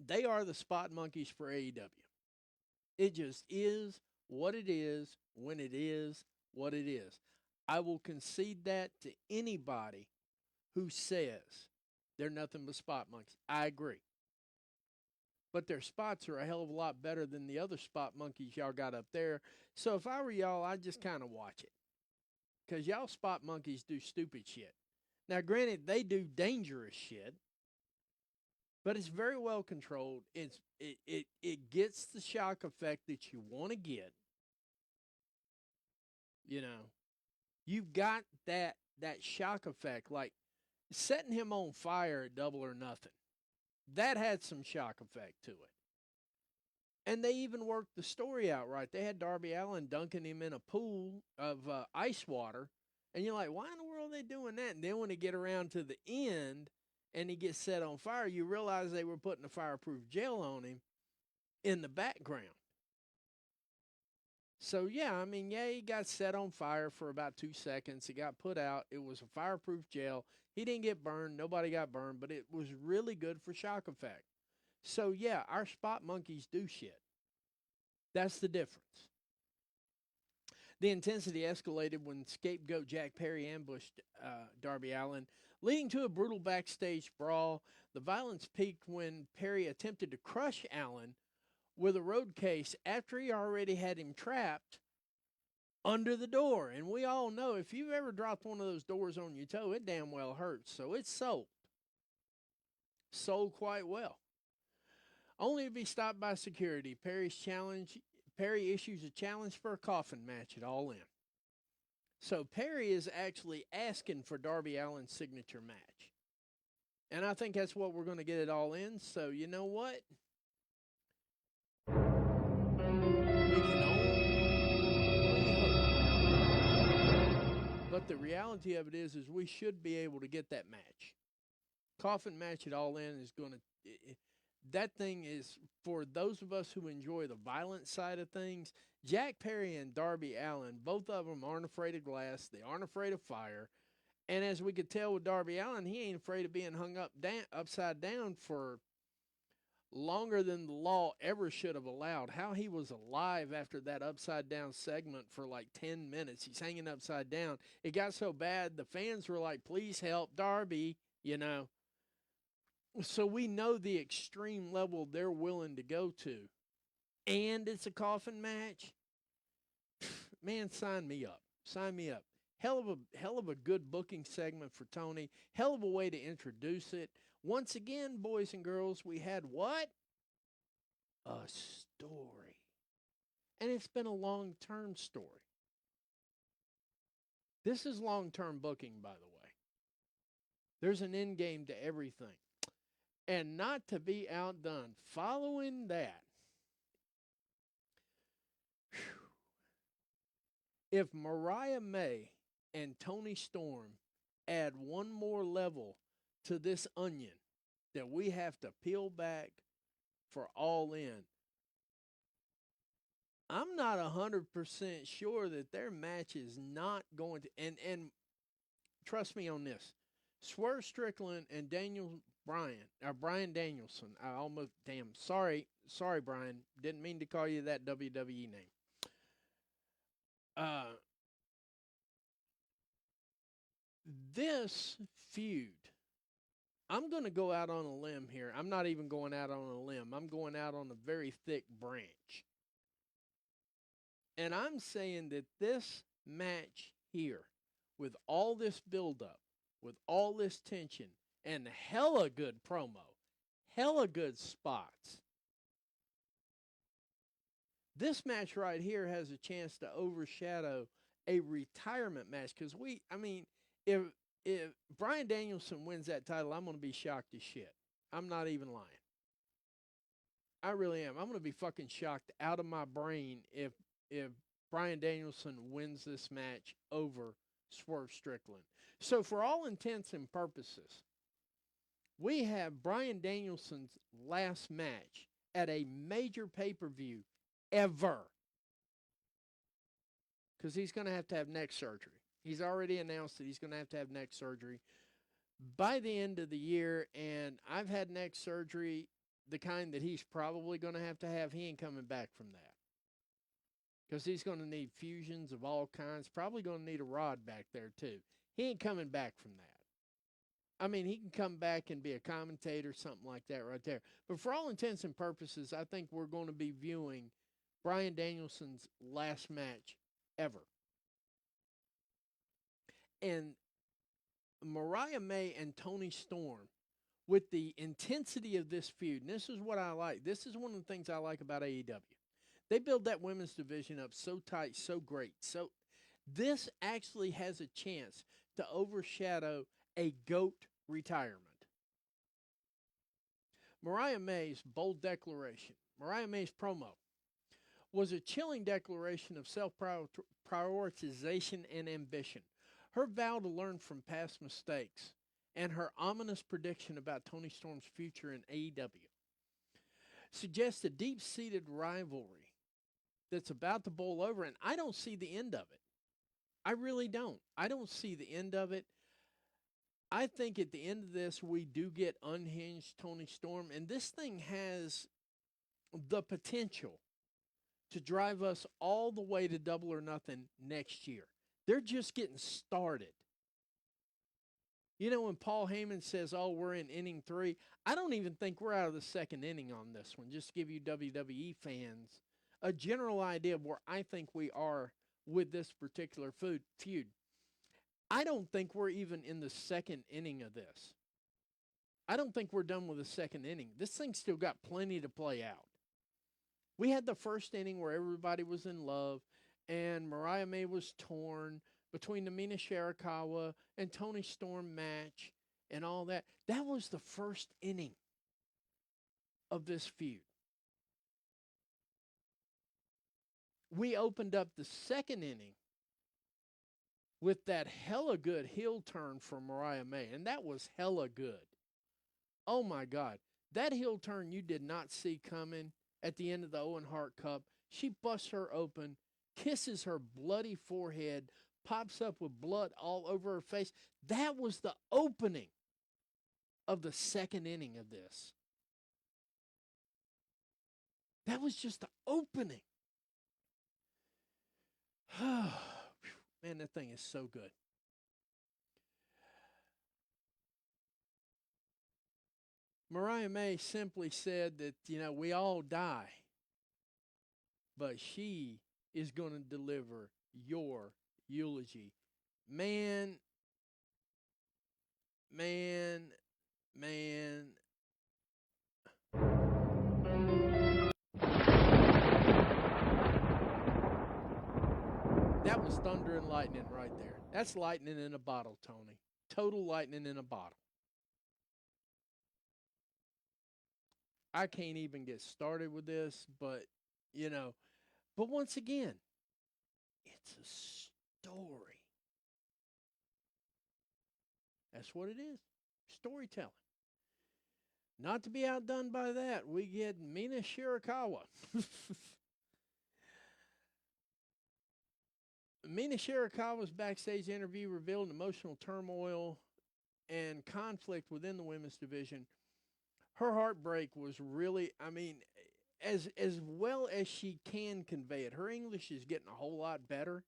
They are the spot monkeys for AEW. It just is what it is when it is what it is. I will concede that to anybody who says They're nothing but spot monkeys. I agree. But their spots are a hell of a lot better than the other spot monkeys y'all got up there. So if I were y'all, I'd just kind of watch it. Because y'all spot monkeys do stupid shit. Now, granted, they do dangerous shit, but it's very well controlled. It gets the shock effect that you want to get. You know, you've got that shock effect, like setting him on fire at Double or Nothing. That had some shock effect to it. And they even worked the story out right. They had Darby Allin dunking him in a pool of ice water. And you're like, why in the world are they doing that? And then when they get around to the end and he gets set on fire, you realize they were putting a fireproof gel on him in the background. So, yeah, I mean, yeah, he got set on fire for about 2 seconds. He got put out. It was a fireproof gel. He didn't get burned. Nobody got burned, but it was really good for shock effect. So, yeah, our spot monkeys do shit. That's the difference. The intensity escalated when scapegoat Jack Perry ambushed Darby Allin, leading to a brutal backstage brawl. The violence peaked when Perry attempted to crush Allin with a road case after he already had him trapped under the door. And we all know if you've ever dropped one of those doors on your toe, it damn well hurts. So it's sold. Sold quite well. Only to be stopped by security. Perry issues a challenge for a coffin match at All In. So Perry is actually asking for Darby Allin's signature match. And I think that's what we're going to get at All In. So you know what? We can only hope. But the reality of it is we should be able to get that match. Coffin match at All In is going to... That thing is, for those of us who enjoy the violent side of things, Jack Perry and Darby Allin, both of them aren't afraid of glass. They aren't afraid of fire. And as we could tell with Darby Allin, he ain't afraid of being hung upside down for longer than the law ever should have allowed. How he was alive after that upside down segment for like 10 minutes. He's hanging upside down. It got so bad, the fans were like, please help Darby, you know. So we know the extreme level they're willing to go to. And it's a coffin match. Man, sign me up. Sign me up. Hell of a good booking segment for Tony. Hell of a way to introduce it. Once again, boys and girls, we had what? A story. And it's been a long-term story. This is long-term booking, by the way. There's an end game to everything. And not to be outdone, following that, if Mariah May and Tony Storm add one more level to this onion that we have to peel back for All In, I'm not 100% sure that their match is not going to... And trust me on this. Swerve Strickland and Brian Danielson. I almost... Sorry, Brian. Didn't mean to call you that WWE name. This feud, I'm going to go out on a limb here. I'm not even going out on a limb. I'm going out on a very thick branch. And I'm saying that this match here, with all this buildup, with all this tension, and hella good promo, hella good spots, this match right here has a chance to overshadow a retirement match. Because if Brian Danielson wins that title, I'm going to be shocked as shit. I'm not even lying. I really am. I'm going to be fucking shocked out of my brain if Brian Danielson wins this match over Swerve Strickland. So for all intents and purposes, we have Brian Danielson's last match at a major pay-per-view ever. Because he's going to have neck surgery. He's already announced that he's going to have neck surgery by the end of the year. And I've had neck surgery, the kind that he's probably going to have. He ain't coming back from that. Because he's going to need fusions of all kinds. Probably going to need a rod back there too. He ain't coming back from that. I mean, he can come back and be a commentator, something like that right there. But for all intents and purposes, I think we're going to be viewing Bryan Danielson's last match ever. And Mariah May and Toni Storm, with the intensity of this feud, and this is what I like. This is one of the things I like about AEW. They build that women's division up so tight, so great. So this actually has a chance to overshadow a GOAT retirement. Mariah May's bold declaration, Mariah May's promo, was a chilling declaration of self-prioritization and ambition. Her vow to learn from past mistakes and her ominous prediction about Toni Storm's future in AEW suggests a deep-seated rivalry that's about to boil over, and I don't see the end of it. I really don't. I don't see the end of it. I think at the end of this, we do get unhinged Toni Storm, and this thing has the potential to drive us all the way to Double or Nothing next year. They're just getting started. You know, when Paul Heyman says, oh, we're in inning 3, I don't even think we're out of the second inning on this one, just to give you WWE fans a general idea of where I think we are with this particular feud. I don't think we're even in the second inning of this. I don't think we're done with the second inning. This thing's still got plenty to play out. We had the first inning where everybody was in love, and Mariah May was torn between the Mina Shirakawa and Toni Storm match and all that. That was the first inning of this feud. We opened up the second inning with that hella good heel turn from Mariah May, and that was hella good. Oh my God. That heel turn you did not see coming at the end of the Owen Hart Cup. She busts her open, kisses her bloody forehead, pops up with blood all over her face. That was the opening of the second inning of this. That was just the opening. Man, that thing is so good. Mariah May simply said that, we all die, but she is going to deliver your eulogy. Man. That was thunder and lightning right there. That's lightning in a bottle, Tony. Total lightning in a bottle. I can't even get started with this, but, but once again, it's a story. That's what it is. Storytelling. Not to be outdone by that, we get Mina Shirakawa. Mina Shirakawa's backstage interview revealed emotional turmoil and conflict within the women's division. Her heartbreak was really, as well as she can convey it. Her English is getting a whole lot better.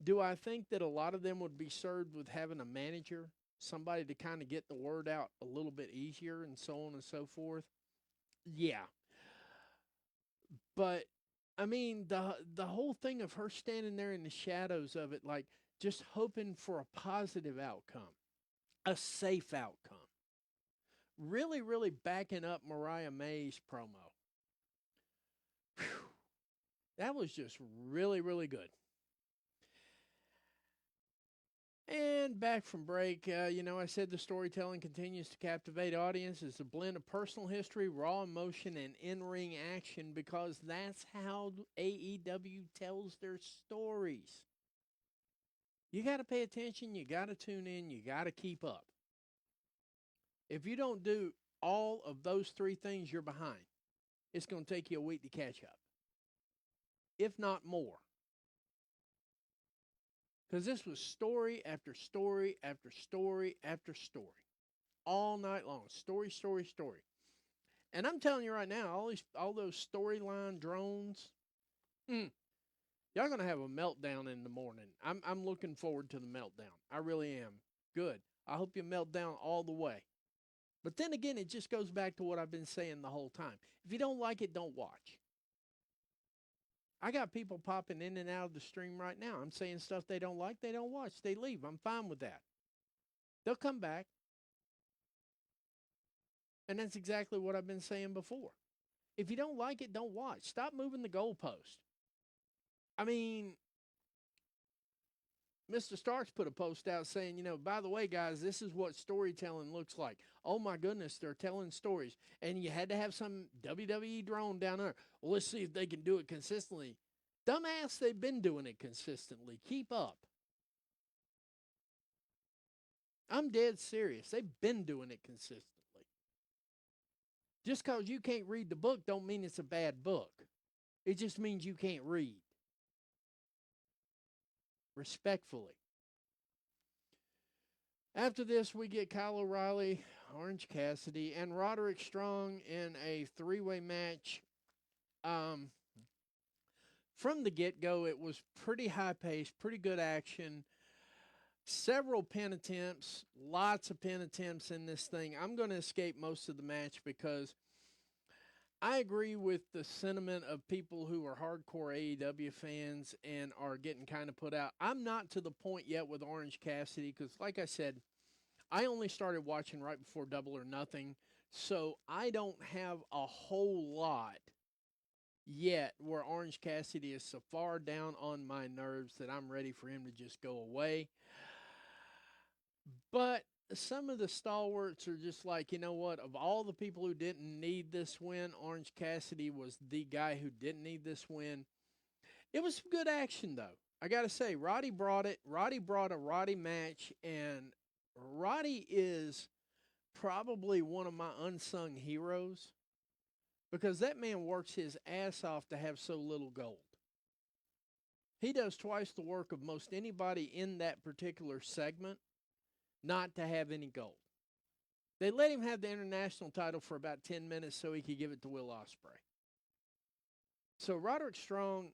Do I think that a lot of them would be served with having a manager, somebody to kind of get the word out a little bit easier and so on and so forth? Yeah. But the whole thing of her standing there in the shadows of it, like just hoping for a positive outcome, a safe outcome. Really, really backing up Mariah May's promo. Whew. That was just really, really good. And back from break, I said the storytelling continues to captivate audiences. It's a blend of personal history, raw emotion, and in-ring action because that's how AEW tells their stories. You got to pay attention. You got to tune in. You got to keep up. If you don't do all of those 3 things, you're behind. It's going to take you a week to catch up, if not more. Because this was story after story after story after story. All night long. Story. And I'm telling you right now, all those storyline drones, y'all going to have a meltdown in the morning. I'm looking forward to the meltdown. I really am. Good. I hope you melt down all the way. But then again, it just goes back to what I've been saying the whole time. If you don't like it, don't watch. I got people popping in and out of the stream right now. I'm saying stuff they don't like, they don't watch, they leave. I'm fine with that. They'll come back. And that's exactly what I've been saying before. If you don't like it, don't watch. Stop moving the goalpost. I mean, Mr. Starks put a post out saying, by the way, guys, this is what storytelling looks like. Oh my goodness, they're telling stories. And you had to have some WWE drone down there. Well, let's see if they can do it consistently. Dumbass, they've been doing it consistently. Keep up. I'm dead serious. They've been doing it consistently. Just because you can't read the book don't mean it's a bad book. It just means you can't read. Respectfully. After this, we get Kyle O'Reilly, Orange Cassidy, and Roderick Strong in a three-way match. From the get-go, it was pretty high-paced, pretty good action. Several pin attempts, lots of pin attempts in this thing. I'm going to escape most of the match because I agree with the sentiment of people who are hardcore AEW fans and are getting kind of put out. I'm not to the point yet with Orange Cassidy because, like I said, I only started watching right before Double or Nothing, so I don't have a whole lot yet where Orange Cassidy is so far down on my nerves that I'm ready for him to just go away. But some of the stalwarts are just like, you know what? Of all the people who didn't need this win, Orange Cassidy was the guy who didn't need this win. It was some good action, though. I got to say, Roddy brought it. Roddy brought a Roddy match, and Roddy is probably one of my unsung heroes because that man works his ass off to have so little gold. He does twice the work of most anybody in that particular segment not to have any gold. They let him have the international title for about 10 minutes so he could give it to Will Ospreay. So Roderick Strong,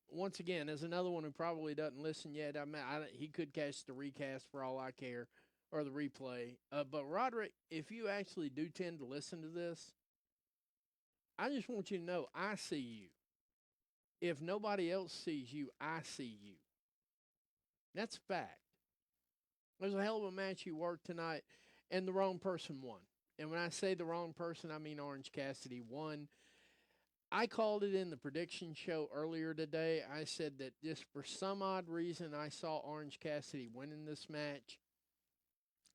once again, is another one who probably doesn't listen yet. He could catch the recast for all I care, or the replay. But Roderick, if you actually do tend to listen to this, I just want you to know I see you. If nobody else sees you, I see you. That's a fact. It was a hell of a match you worked tonight, and the wrong person won. And when I say the wrong person, I mean Orange Cassidy won. I called it in the prediction show earlier today. I said that just for some odd reason, I saw Orange Cassidy winning this match.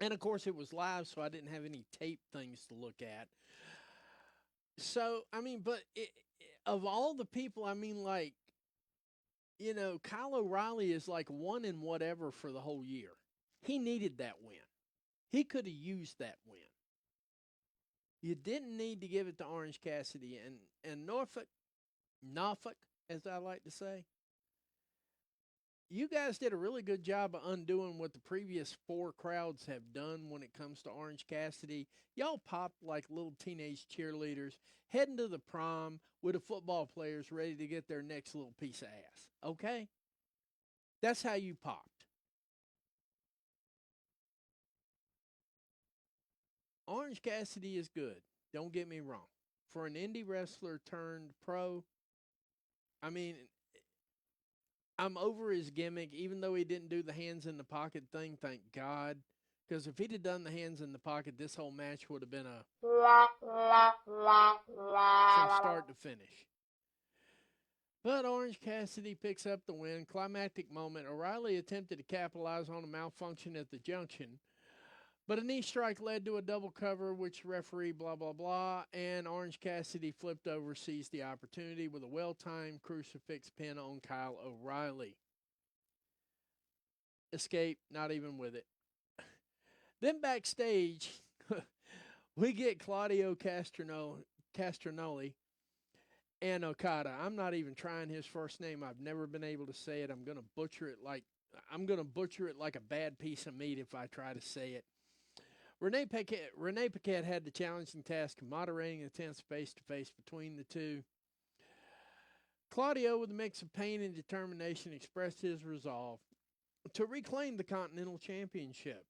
And, of course, it was live, so I didn't have any tape things to look at. So, but of all the people, Kyle O'Reilly is like one in whatever for the whole year. He needed that win. He could have used that win. You didn't need to give it to Orange Cassidy. And Norfolk, as I like to say, you guys did a really good job of undoing what the previous 4 crowds have done when it comes to Orange Cassidy. Y'all popped like little teenage cheerleaders heading to the prom with the football players ready to get their next little piece of ass. Okay? That's how you popped. Orange Cassidy is good. Don't get me wrong. For an indie wrestler turned pro, I'm over his gimmick, even though he didn't do the hands in the pocket thing, thank God. Because if he'd have done the hands in the pocket, this whole match would have been from start to finish. But Orange Cassidy picks up the win. Climactic moment. O'Reilly attempted to capitalize on a malfunction at the junction. But a knee strike led to a double cover, which referee blah, blah, blah. And Orange Cassidy flipped over, seized the opportunity with a well-timed crucifix pin on Kyle O'Reilly. Escape, not even with it. Then backstage, we get Claudio Castronoli and Okada. I'm not even trying his first name. I've never been able to say it. I'm going to butcher it like a bad piece of meat if I try to say it. Renee Paquette had the challenging task of moderating the tense face-to-face between the two. Claudio, with a mix of pain and determination, expressed his resolve to reclaim the Continental Championship.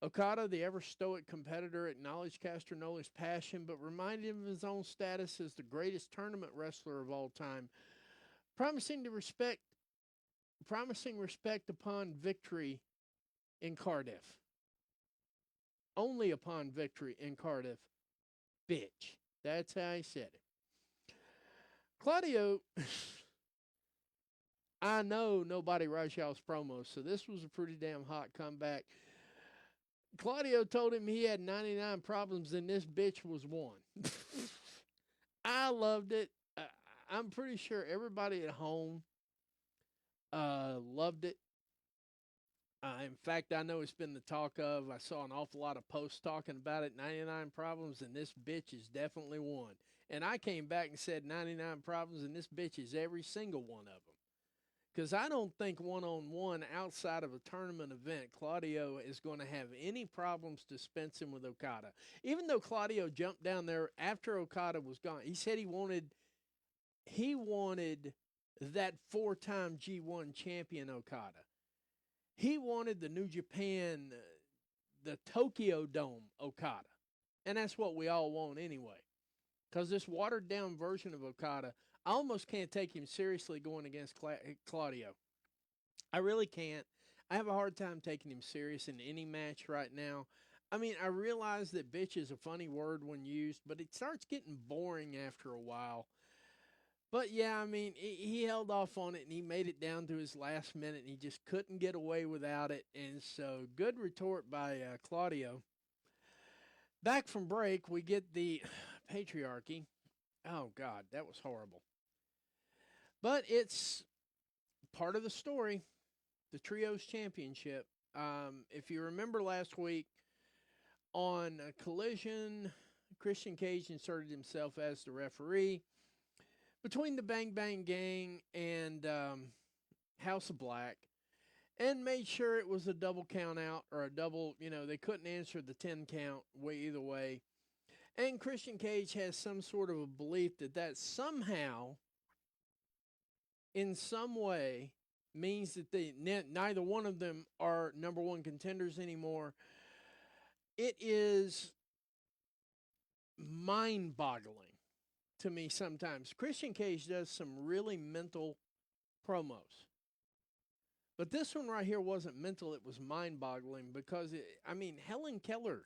Okada, the ever stoic competitor, acknowledged Castronoli's passion, but reminded him of his own status as the greatest tournament wrestler of all time, promising to respect promising respect upon victory in Cardiff. Only upon victory in Cardiff, bitch. That's how he said it. Claudio, I know nobody writes y'all's promos, so this was a pretty damn hot comeback. Claudio told him he had 99 problems and this bitch was one. I loved it. I'm pretty sure everybody at home loved it. In fact, I know it's been the talk of. I saw an awful lot of posts talking about it. 99 problems, and this bitch is definitely one. And I came back and said 99 problems, and this bitch is every single one of them. Because I don't think one-on-one outside of a tournament event, Claudio is going to have any problems dispensing with Okada. Even though Claudio jumped down there after Okada was gone, he said he wanted that four-time G1 champion Okada. He wanted the New Japan, the Tokyo Dome Okada. And that's what we all want anyway. Because this watered-down version of Okada, I almost can't take him seriously going against Claudio. I really can't. I have a hard time taking him serious in any match right now. I mean, I realize that bitch is a funny word when used, but it starts getting boring after a while. But yeah, I mean, he held off on it and he made it down to his last minute and he just couldn't get away without it. And so, good retort by Claudio. Back from break, we get the patriarchy. Oh, God, that was horrible. But it's part of the story, the Trios Championship. If you remember last week on Collision, Christian Cage inserted himself as the referee between the Bang Bang Gang and House of Black and made sure it was a double count out or a double, they couldn't answer the 10 count either way. And Christian Cage has some sort of a belief that somehow, in some way, means that neither one of them are number one contenders anymore. It is mind-boggling to me sometimes. Christian Cage does some really mental promos. But this one right here wasn't mental, it was mind-boggling because, Helen Keller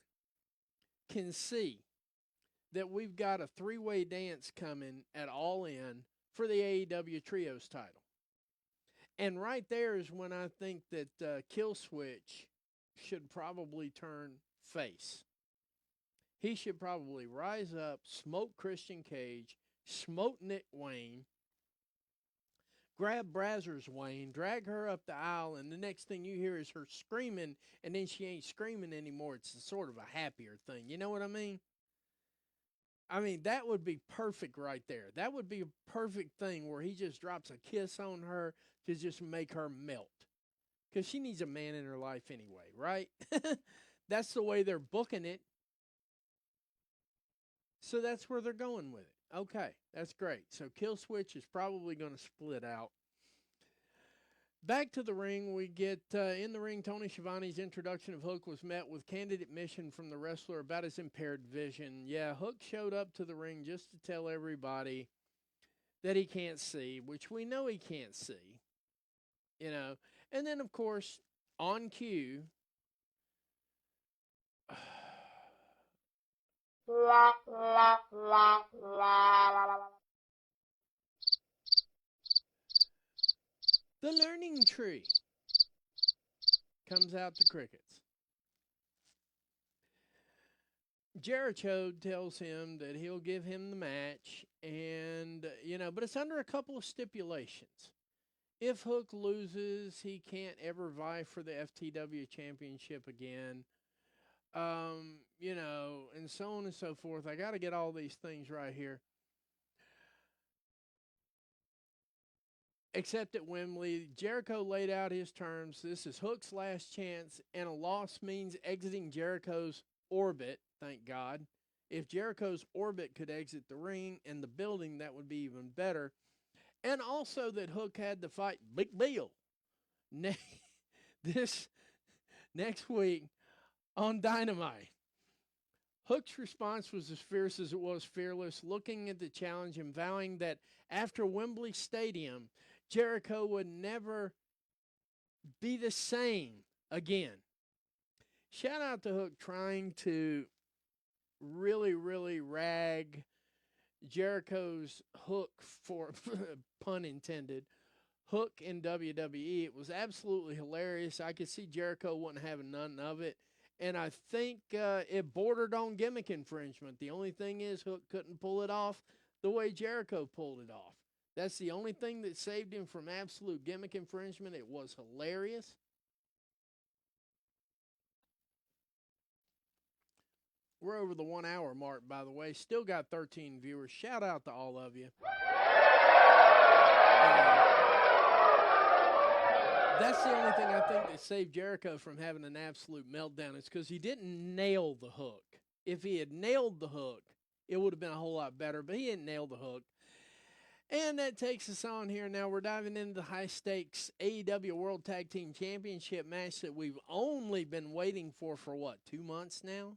can see that we've got a three-way dance coming at All In for the AEW Trios title. And right there is when I think that Killswitch should probably turn face. He should probably rise up, smoke Christian Cage, smoke Nick Wayne, grab Brazzers Wayne, drag her up the aisle, and the next thing you hear is her screaming, and then she ain't screaming anymore. It's sort of a happier thing. You know what I mean? That would be perfect right there. That would be a perfect thing where he just drops a kiss on her to just make her melt. Because she needs a man in her life anyway, right? That's the way they're booking it. So that's where they're going with it. Okay, that's great. So Killswitch is probably going to split out. Back to the ring, we get in the ring, Tony Schiavone's introduction of Hook was met with candid admission from the wrestler about his impaired vision. Yeah, Hook showed up to the ring just to tell everybody that he can't see, which we know he can't see, And then, of course, on cue, the learning tree comes out to crickets. Jericho tells him that he'll give him the match, and, but it's under a couple of stipulations. If Hook loses, he can't ever vie for the FTW championship again, and so on and so forth. I got to get all these things right here. Except at Wembley, Jericho laid out his terms. This is Hook's last chance, and a loss means exiting Jericho's orbit, thank God. If Jericho's orbit could exit the ring and the building, that would be even better. And also that Hook had to fight Big Bill this next week on Dynamite. Hook's response was as fierce as it was fearless, looking at the challenge and vowing that after Wembley Stadium, Jericho would never be the same again. Shout out to Hook trying to really rag Jericho's hook for pun intended hook in WWE. It was absolutely hilarious. I could see Jericho wasn't having none of it. And I think it bordered on gimmick infringement. The only thing is, Hook couldn't pull it off the way Jericho pulled it off. That's the only thing that saved him from absolute gimmick infringement. It was hilarious. We're over the 1 hour mark, by the way. Still got 13 viewers. Shout out to all of you. That's the only thing I think that saved Jericho from having an absolute meltdown is because he didn't nail the hook. If he had nailed the hook, it would have been a whole lot better, but he didn't nail the hook. And that takes us on here. Now we're diving into the high-stakes AEW World Tag Team Championship match that we've only been waiting for what, 2 months now?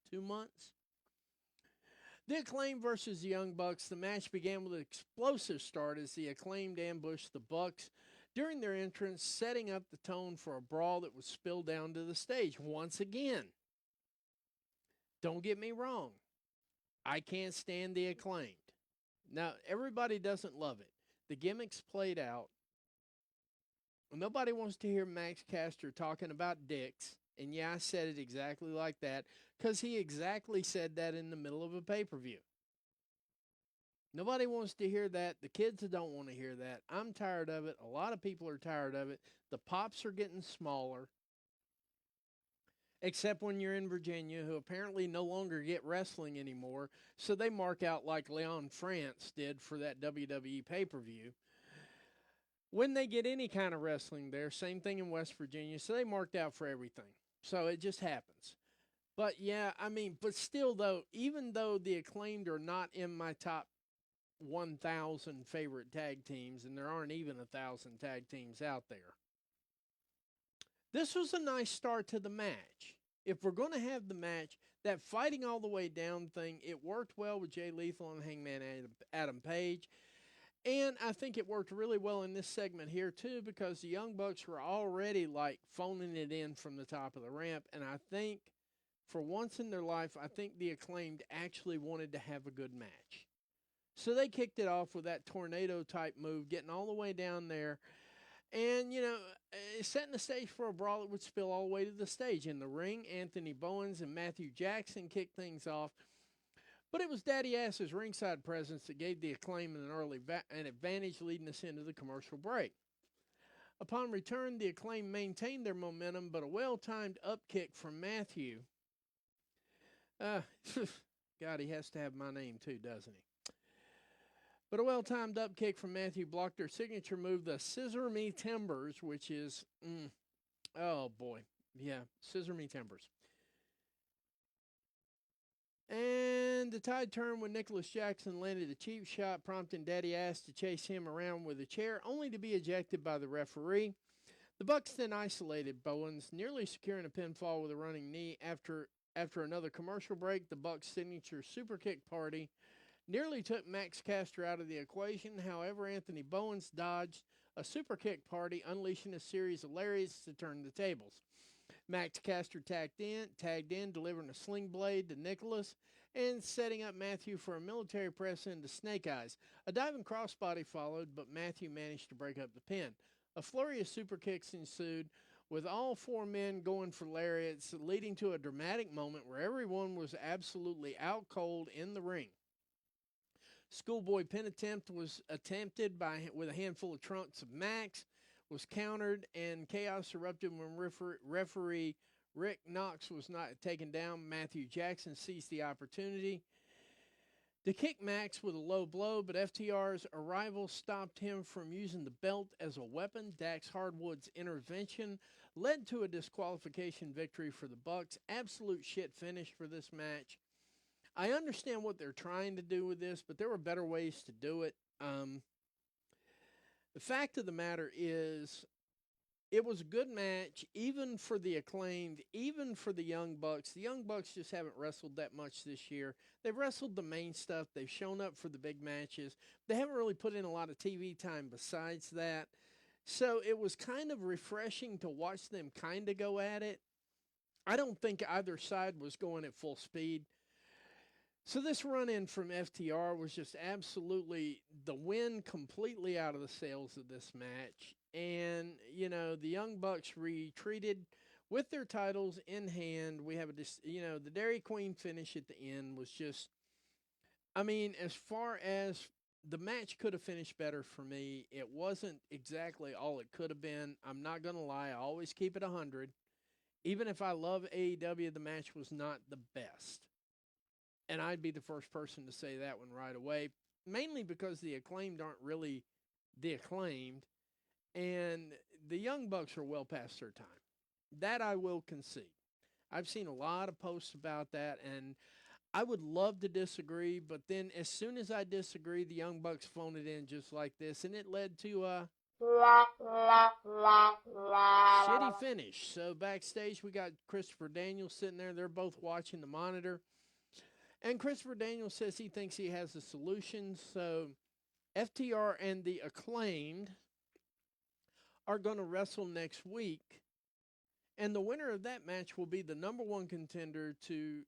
2 months? The Acclaimed versus the Young Bucks. The match began with an explosive start as the Acclaimed ambushed the Bucks during their entrance, setting up the tone for a brawl that would spill down to the stage once again. Don't get me wrong. I can't stand the Acclaimed. Now, everybody doesn't love it. The gimmick's played out. Nobody wants to hear Max Caster talking about dicks. And yeah, I said it exactly like that because he exactly said that in the middle of a pay-per-view. Nobody wants to hear that. The kids don't want to hear that. I'm tired of it. A lot of people are tired of it. The pops are getting smaller. Except when you're in Virginia, who apparently no longer get wrestling anymore. So they mark out like Leon France did for that WWE pay-per-view. When they get any kind of wrestling there, same thing in West Virginia. So they marked out for everything. So it just happens. But yeah, I mean, but still though, even though the Acclaimed are not in my top 1,000 favorite tag teams, and there aren't even 1,000 tag teams out there, this was a nice start to the match. If we're going to have the match, that fighting all the way down thing, it worked well with Jay Lethal and Hangman Adam Page. And I think it worked really well in this segment here, too, because the Young Bucks were already, like, phoning it in from the top of the ramp. And I think, for once in their life, I think the Acclaimed actually wanted to have a good match. So they kicked it off with that tornado-type move, getting all the way down there. And, you know, setting the stage for a brawl that would spill all the way to the stage. In the ring, Anthony Bowens and Matthew Jackson kicked things off. But it was Daddy Ass's ringside presence that gave the Acclaim an advantage leading us into the commercial break. Upon return, the Acclaim maintained their momentum, but a well-timed upkick from Matthew. God, he has to have my name too, doesn't he? But a well-timed upkick from Matthew blocked their signature move, the Scissor Me Timbers, which is, oh boy, yeah, Scissor Me Timbers. And the tide turned when Nicholas Jackson landed a cheap shot, prompting Daddy Ass to chase him around with a chair, only to be ejected by the referee. The Bucks then isolated Bowens, nearly securing a pinfall with a running knee. After another commercial break, the Bucks' signature super kick party nearly took Max Caster out of the equation. However, Anthony Bowens dodged a super kick party, unleashing a series of lariats to turn the tables. Max Caster tagged in, delivering a sling blade to Nicholas and setting up Matthew for a military press into Snake Eyes. A diving crossbody followed, but Matthew managed to break up the pin. A flurry of super kicks ensued, with all four men going for lariats, leading to a dramatic moment where everyone was absolutely out cold in the ring. Schoolboy pin attempt was attempted with a handful of trunks of Max, was countered, and chaos erupted when referee Rick Knox was not taken down. Matthew Jackson seized the opportunity to kick Max with a low blow, but FTR's arrival stopped him from using the belt as a weapon. Dax Hardwood's intervention led to a disqualification victory for the Bucks. Absolute shit finish for this match. I understand what they're trying to do with this, but there were better ways to do it. The fact of the matter is, it was a good match, even for the Acclaimed, even for the Young Bucks. The Young Bucks just haven't wrestled that much this year. They've wrestled the main stuff, they've shown up for the big matches. They haven't really put in a lot of TV time besides that. So it was kind of refreshing to watch them kind of go at it. I don't think either side was going at full speed. So this run in from FTR was just absolutely the win completely out of the sails of this match. And, the Young Bucks retreated with their titles in hand. We have the Dairy Queen finish at the end was just, I mean, as far as the match could have finished better for me, it wasn't exactly all it could have been. I'm not going to lie. I always keep it 100. Even if I love AEW, the match was not the best. And I'd be the first person to say that one right away, mainly because the Acclaimed aren't really the Acclaimed, and the Young Bucks are well past their time. That I will concede. I've seen a lot of posts about that, and I would love to disagree, but then as soon as I disagree, the Young Bucks phone it in just like this, and it led to a shitty finish. So backstage, we got Christopher Daniels sitting there. They're both watching the monitor. And Christopher Daniels says he thinks he has a solution. So FTR and the Acclaimed are going to wrestle next week. And the winner of that match will be the number one contender to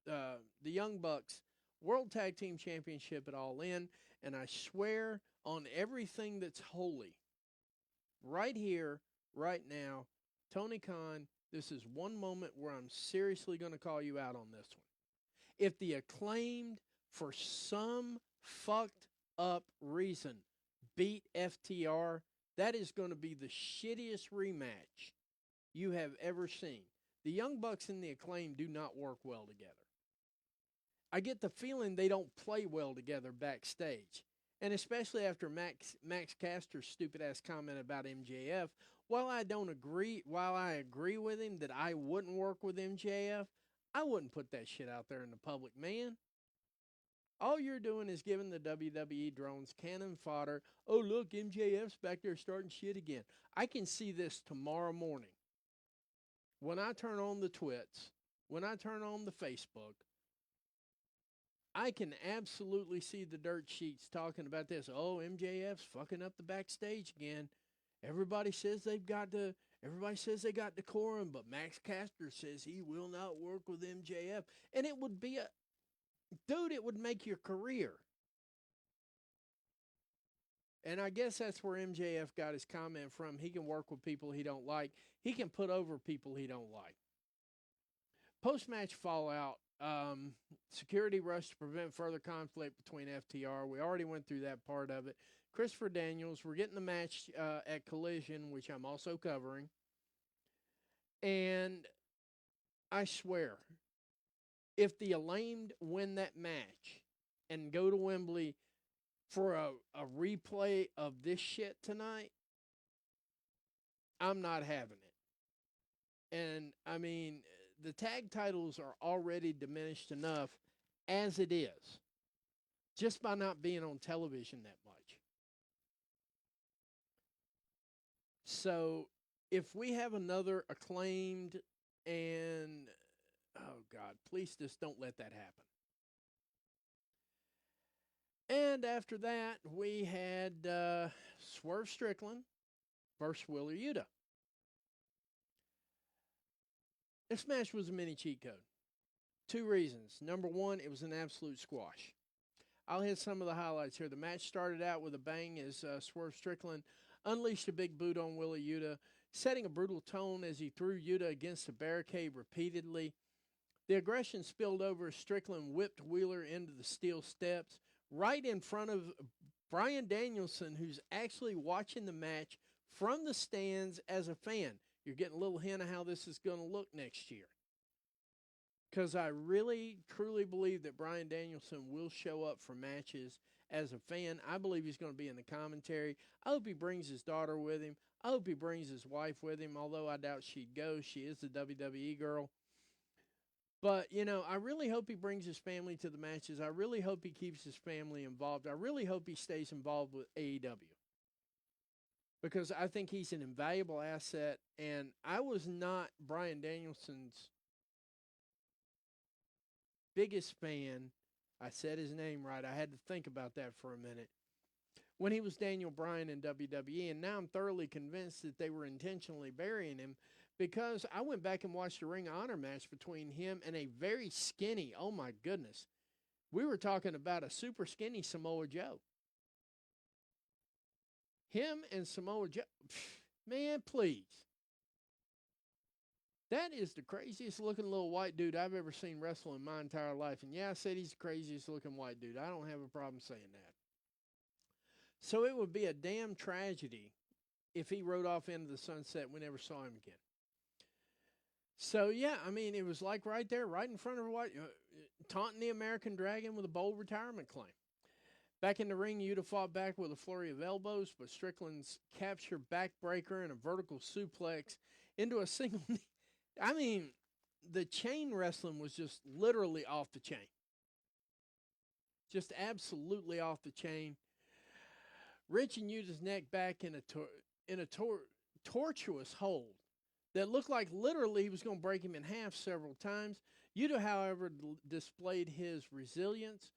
the Young Bucks World Tag Team Championship at All In. And I swear on everything that's holy, right here, right now, Tony Khan, this is one moment where I'm seriously going to call you out on this one. If the Acclaimed, for some fucked up reason, beat FTR, that is going to be the shittiest rematch you have ever seen. The Young Bucks and the Acclaimed do not work well together. I get the feeling they don't play well together backstage. And especially after Max Caster's stupid ass comment about MJF, while I agree with him that I wouldn't work with MJF, I wouldn't put that shit out there in the public, man. All you're doing is giving the WWE drones cannon fodder. Oh, look, MJF's back there starting shit again. I can see this tomorrow morning. When I turn on the Twits, when I turn on the Facebook, I can absolutely see the dirt sheets talking about this. Oh, MJF's fucking up the backstage again. Everybody says they got decorum, but Max Caster says he will not work with MJF. And it would be it would make your career. And I guess that's where MJF got his comment from. He can work with people he don't like. He can put over people he don't like. Post-match fallout, security rush to prevent further conflict between FTR. We already went through that part of it. Christopher Daniels, we're getting the match at Collision, which I'm also covering. And I swear, if the Acclaimed win that match and go to Wembley for a replay of this shit tonight, I'm not having it. And, I mean, the tag titles are already diminished enough as it is, just by not being on television that much. So, if we have another Acclaimed and, oh God, please just don't let that happen. And after that, we had Swerve Strickland versus Wheeler Yuta. This match was a mini cheat code. 2 reasons. Number one, it was an absolute squash. I'll hit some of the highlights here. The match started out with a bang as Swerve Strickland unleashed a big boot on Wheeler Yuta, setting a brutal tone as he threw Yuta against the barricade repeatedly. The aggression spilled over as Strickland whipped Wheeler into the steel steps right in front of Bryan Danielson, who's actually watching the match from the stands as a fan. You're getting a little hint of how this is going to look next year. Because I really, truly believe that Bryan Danielson will show up for matches as a fan. I believe he's going to be in the commentary. I hope he brings his daughter with him. I hope he brings his wife with him, although I doubt she'd go. She is a WWE girl. But, I really hope he brings his family to the matches. I really hope he keeps his family involved. I really hope he stays involved with AEW. because I think he's an invaluable asset. And I was not Brian Danielson's biggest fan. I said his name right. I had to think about that for a minute. When he was Daniel Bryan in WWE, and now I'm thoroughly convinced that they were intentionally burying him because I went back and watched a Ring of Honor match between him and a very skinny, oh my goodness, we were talking about a super skinny Samoa Joe. Him and Samoa Joe, man, please. That is the craziest looking little white dude I've ever seen wrestle in my entire life. And yeah, I said he's the craziest looking white dude. I don't have a problem saying that. So it would be a damn tragedy if he rode off into the sunset and we never saw him again. So yeah, I mean, it was like right there, right in front of White, taunting the American Dragon with a bold retirement claim. Back in the ring, Yuta fought back with a flurry of elbows, but Strickland's capture backbreaker and a vertical suplex into a single knee. I mean, the chain wrestling was just literally off the chain. Just absolutely off the chain. Wrenching Yuta's neck back in a tortuous hold that looked like literally he was going to break him in half several times. Yuta, however, displayed his resilience,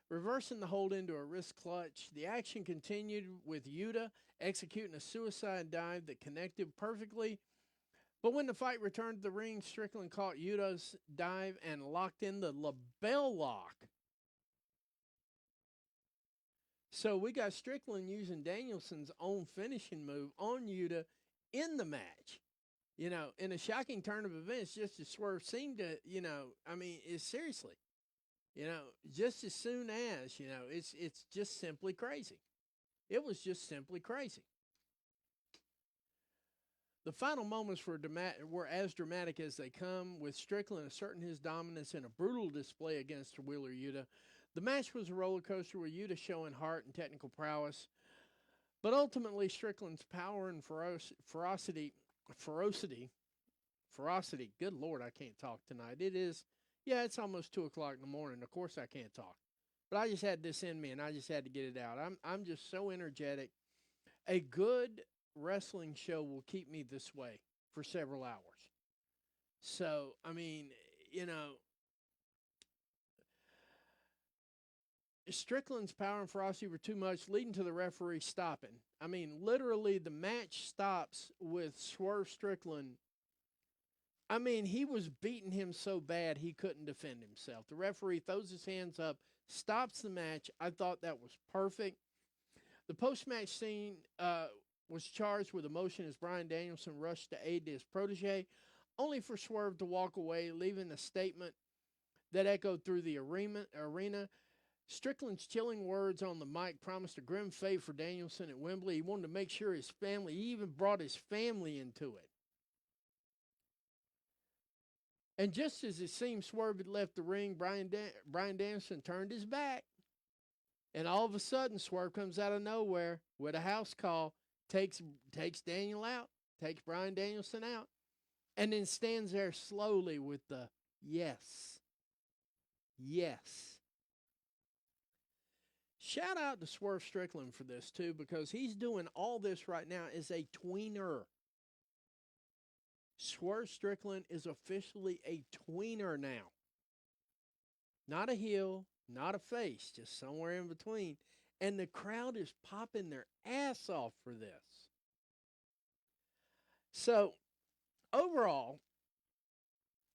reversing the hold into a wrist clutch. The action continued with Yuta executing a suicide dive that connected perfectly. But when the fight returned to the ring, Strickland caught Yuta's dive and locked in the label lock. So we got Strickland using Danielson's own finishing move on Yuta in the match. You know, in a shocking turn of events, just as Swerve seemed to, I mean, it's seriously, just as soon as, it's just simply crazy. It was just simply crazy. The final moments were as dramatic as they come, with Strickland asserting his dominance in a brutal display against Wheeler Yuta. The match was a roller coaster with Yuta showing heart and technical prowess, but ultimately Strickland's power and ferocity, good Lord, I can't talk tonight. It's almost 2 o'clock in the morning. Of course I can't talk, but I just had this in me and I just had to get it out. I'm just so energetic. A good wrestling show will keep me this way for several hours. So, I mean, Strickland's power and ferocity were too much, leading to the referee stopping. I mean, literally, the match stops with Swerve Strickland. I mean, he was beating him so bad he couldn't defend himself. The referee throws his hands up, stops the match. I thought that was perfect. The post-match scene was charged with emotion as Bryan Danielson rushed to aid his protege, only for Swerve to walk away, leaving a statement that echoed through the arena. Strickland's chilling words on the mic promised a grim fate for Danielson at Wembley. He wanted to make sure he even brought his family into it. And just as it seemed Swerve had left the ring, Bryan Danielson turned his back. And all of a sudden, Swerve comes out of nowhere with a house call, takes Daniel out, takes Bryan Danielson out, and then stands there slowly with the yes. Yes. Shout out to Swerve Strickland for this, too, because he's doing all this right now as a tweener. Swerve Strickland is officially a tweener now. Not a heel, not a face, just somewhere in between. And the crowd is popping their ass off for this. So, overall,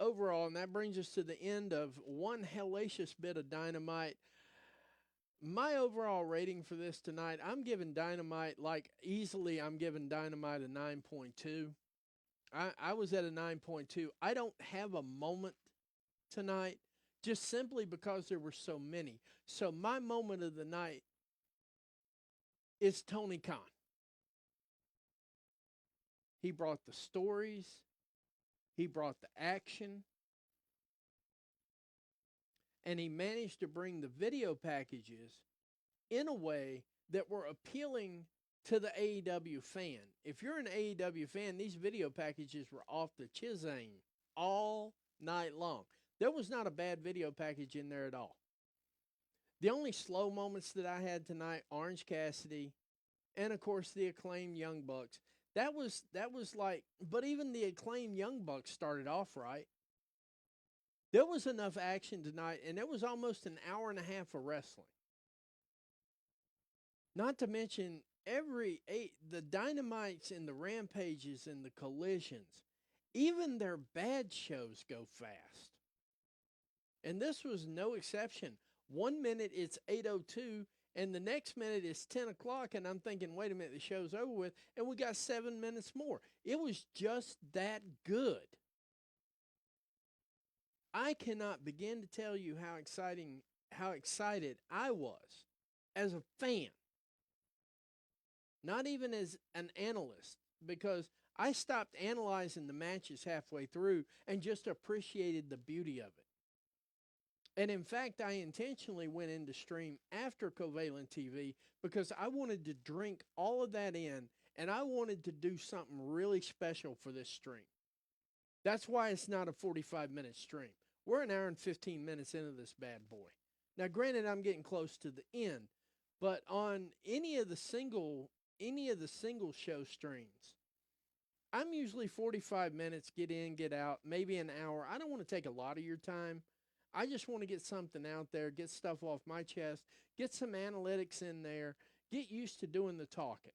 and that brings us to the end of one hellacious bit of Dynamite. My overall rating for this tonight, I'm giving Dynamite, I'm giving Dynamite a 9.2. I was at a 9.2. I don't have a moment tonight, just simply because there were so many. So my moment of the night is Tony Khan. He brought the stories. He brought the action. And he managed to bring the video packages in a way that were appealing to the AEW fan. If you're an AEW fan, these video packages were off the chisane all night long. There was not a bad video package in there at all. The only slow moments that I had tonight, Orange Cassidy and of course the acclaimed Young Bucks. That was like, but even the acclaimed Young Bucks started off right. There was enough action tonight, and there was almost an hour and a half of wrestling. Not to mention the Dynamites and the Rampages and the Collisions, even their bad shows go fast. And this was no exception. 1 minute it's 8:02, and the next minute it's 10 o'clock, and I'm thinking, wait a minute, the show's over with, and we got 7 minutes more. It was just that good. I cannot begin to tell you how excited I was as a fan, not even as an analyst, because I stopped analyzing the matches halfway through and just appreciated the beauty of it. And in fact, I intentionally went into stream after Covalent TV because I wanted to drink all of that in, and I wanted to do something really special for this stream. That's why it's not a 45-minute stream. We're an hour and 15 minutes into this bad boy. Now, granted, I'm getting close to the end, but on any of the single show streams, I'm usually 45 minutes, get in, get out, maybe an hour. I don't want to take a lot of your time. I just want to get something out there, get stuff off my chest, get some analytics in there, get used to doing the talking.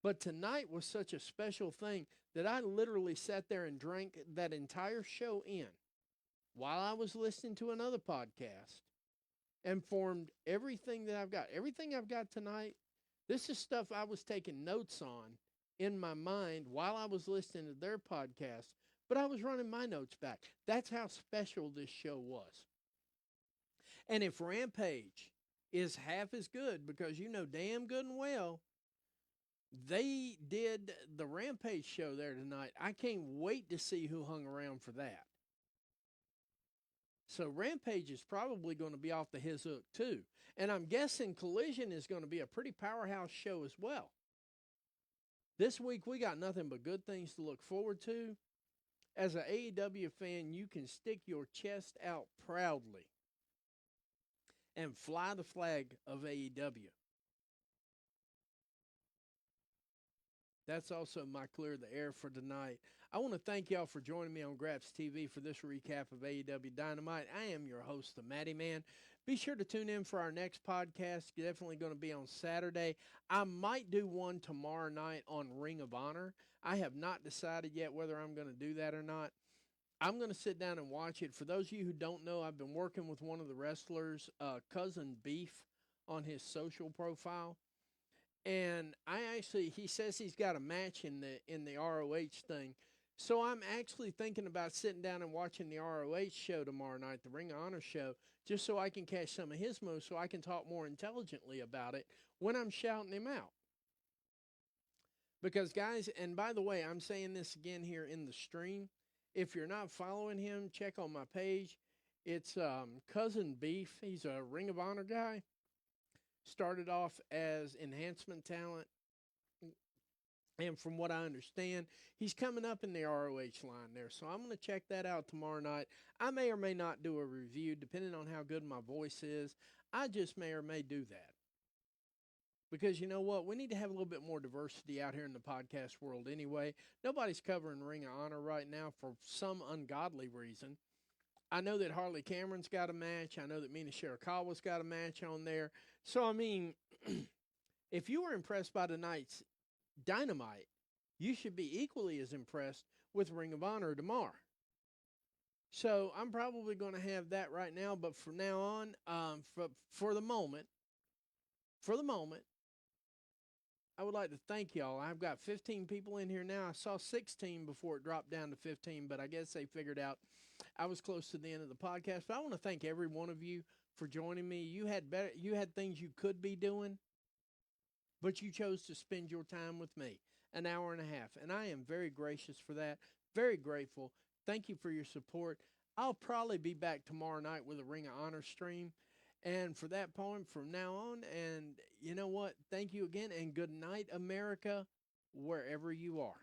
But tonight was such a special thing that I literally sat there and drank that entire show in while I was listening to another podcast and formed everything that I've got. Everything I've got tonight, this is stuff I was taking notes on in my mind while I was listening to their podcast, but I was running my notes back. That's how special this show was. And if Rampage is half as good, because you know damn good and well, they did the Rampage show there tonight. I can't wait to see who hung around for that. So Rampage is probably going to be off the his hook too. And I'm guessing Collision is going to be a pretty powerhouse show as well. This week we got nothing but good things to look forward to. As an AEW fan, you can stick your chest out proudly and fly the flag of AEW. That's also my clear the air for tonight. I want to thank y'all for joining me on Graps TV for this recap of AEW Dynamite. I am your host, the Matty Man. Be sure to tune in for our next podcast. Definitely going to be on Saturday. I might do one tomorrow night on Ring of Honor. I have not decided yet whether I'm going to do that or not. I'm going to sit down and watch it. For those of you who don't know, I've been working with one of the wrestlers, Cousin Beef, on his social profile. And he says he's got a match in the ROH thing. So I'm actually thinking about sitting down and watching the ROH show tomorrow night, the Ring of Honor show, just so I can catch some of his moves so I can talk more intelligently about it when I'm shouting him out. Because, guys, and by the way, I'm saying this again here in the stream. If you're not following him, check on my page. It's Cousin Beef. He's a Ring of Honor guy. Started off as enhancement talent. And from what I understand, he's coming up in the ROH line there. So I'm going to check that out tomorrow night. I may or may not do a review, depending on how good my voice is. I just may or may do that. Because you know what? We need to have a little bit more diversity out here in the podcast world anyway. Nobody's covering Ring of Honor right now for some ungodly reason. I know that Harley Cameron's got a match. I know that Mina Shirakawa's got a match on there. So, I mean, if you were impressed by tonight's Dynamite, you should be equally as impressed with Ring of Honor tomorrow. So, I'm probably going to have that right now. But from now on, for the moment, I would like to thank y'all. I've got 15 people in here now. I saw 16 before it dropped down to 15, but I guess they figured out I was close to the end of the podcast. But I want to thank every one of you for joining me. You had things you could be doing, but you chose to spend your time with me, an hour and a half. And I am very gracious for that, very grateful. Thank you for your support. I'll probably be back tomorrow night with a Ring of Honor stream. And for that point, from now on, and you know what? Thank you again, and good night, America, wherever you are.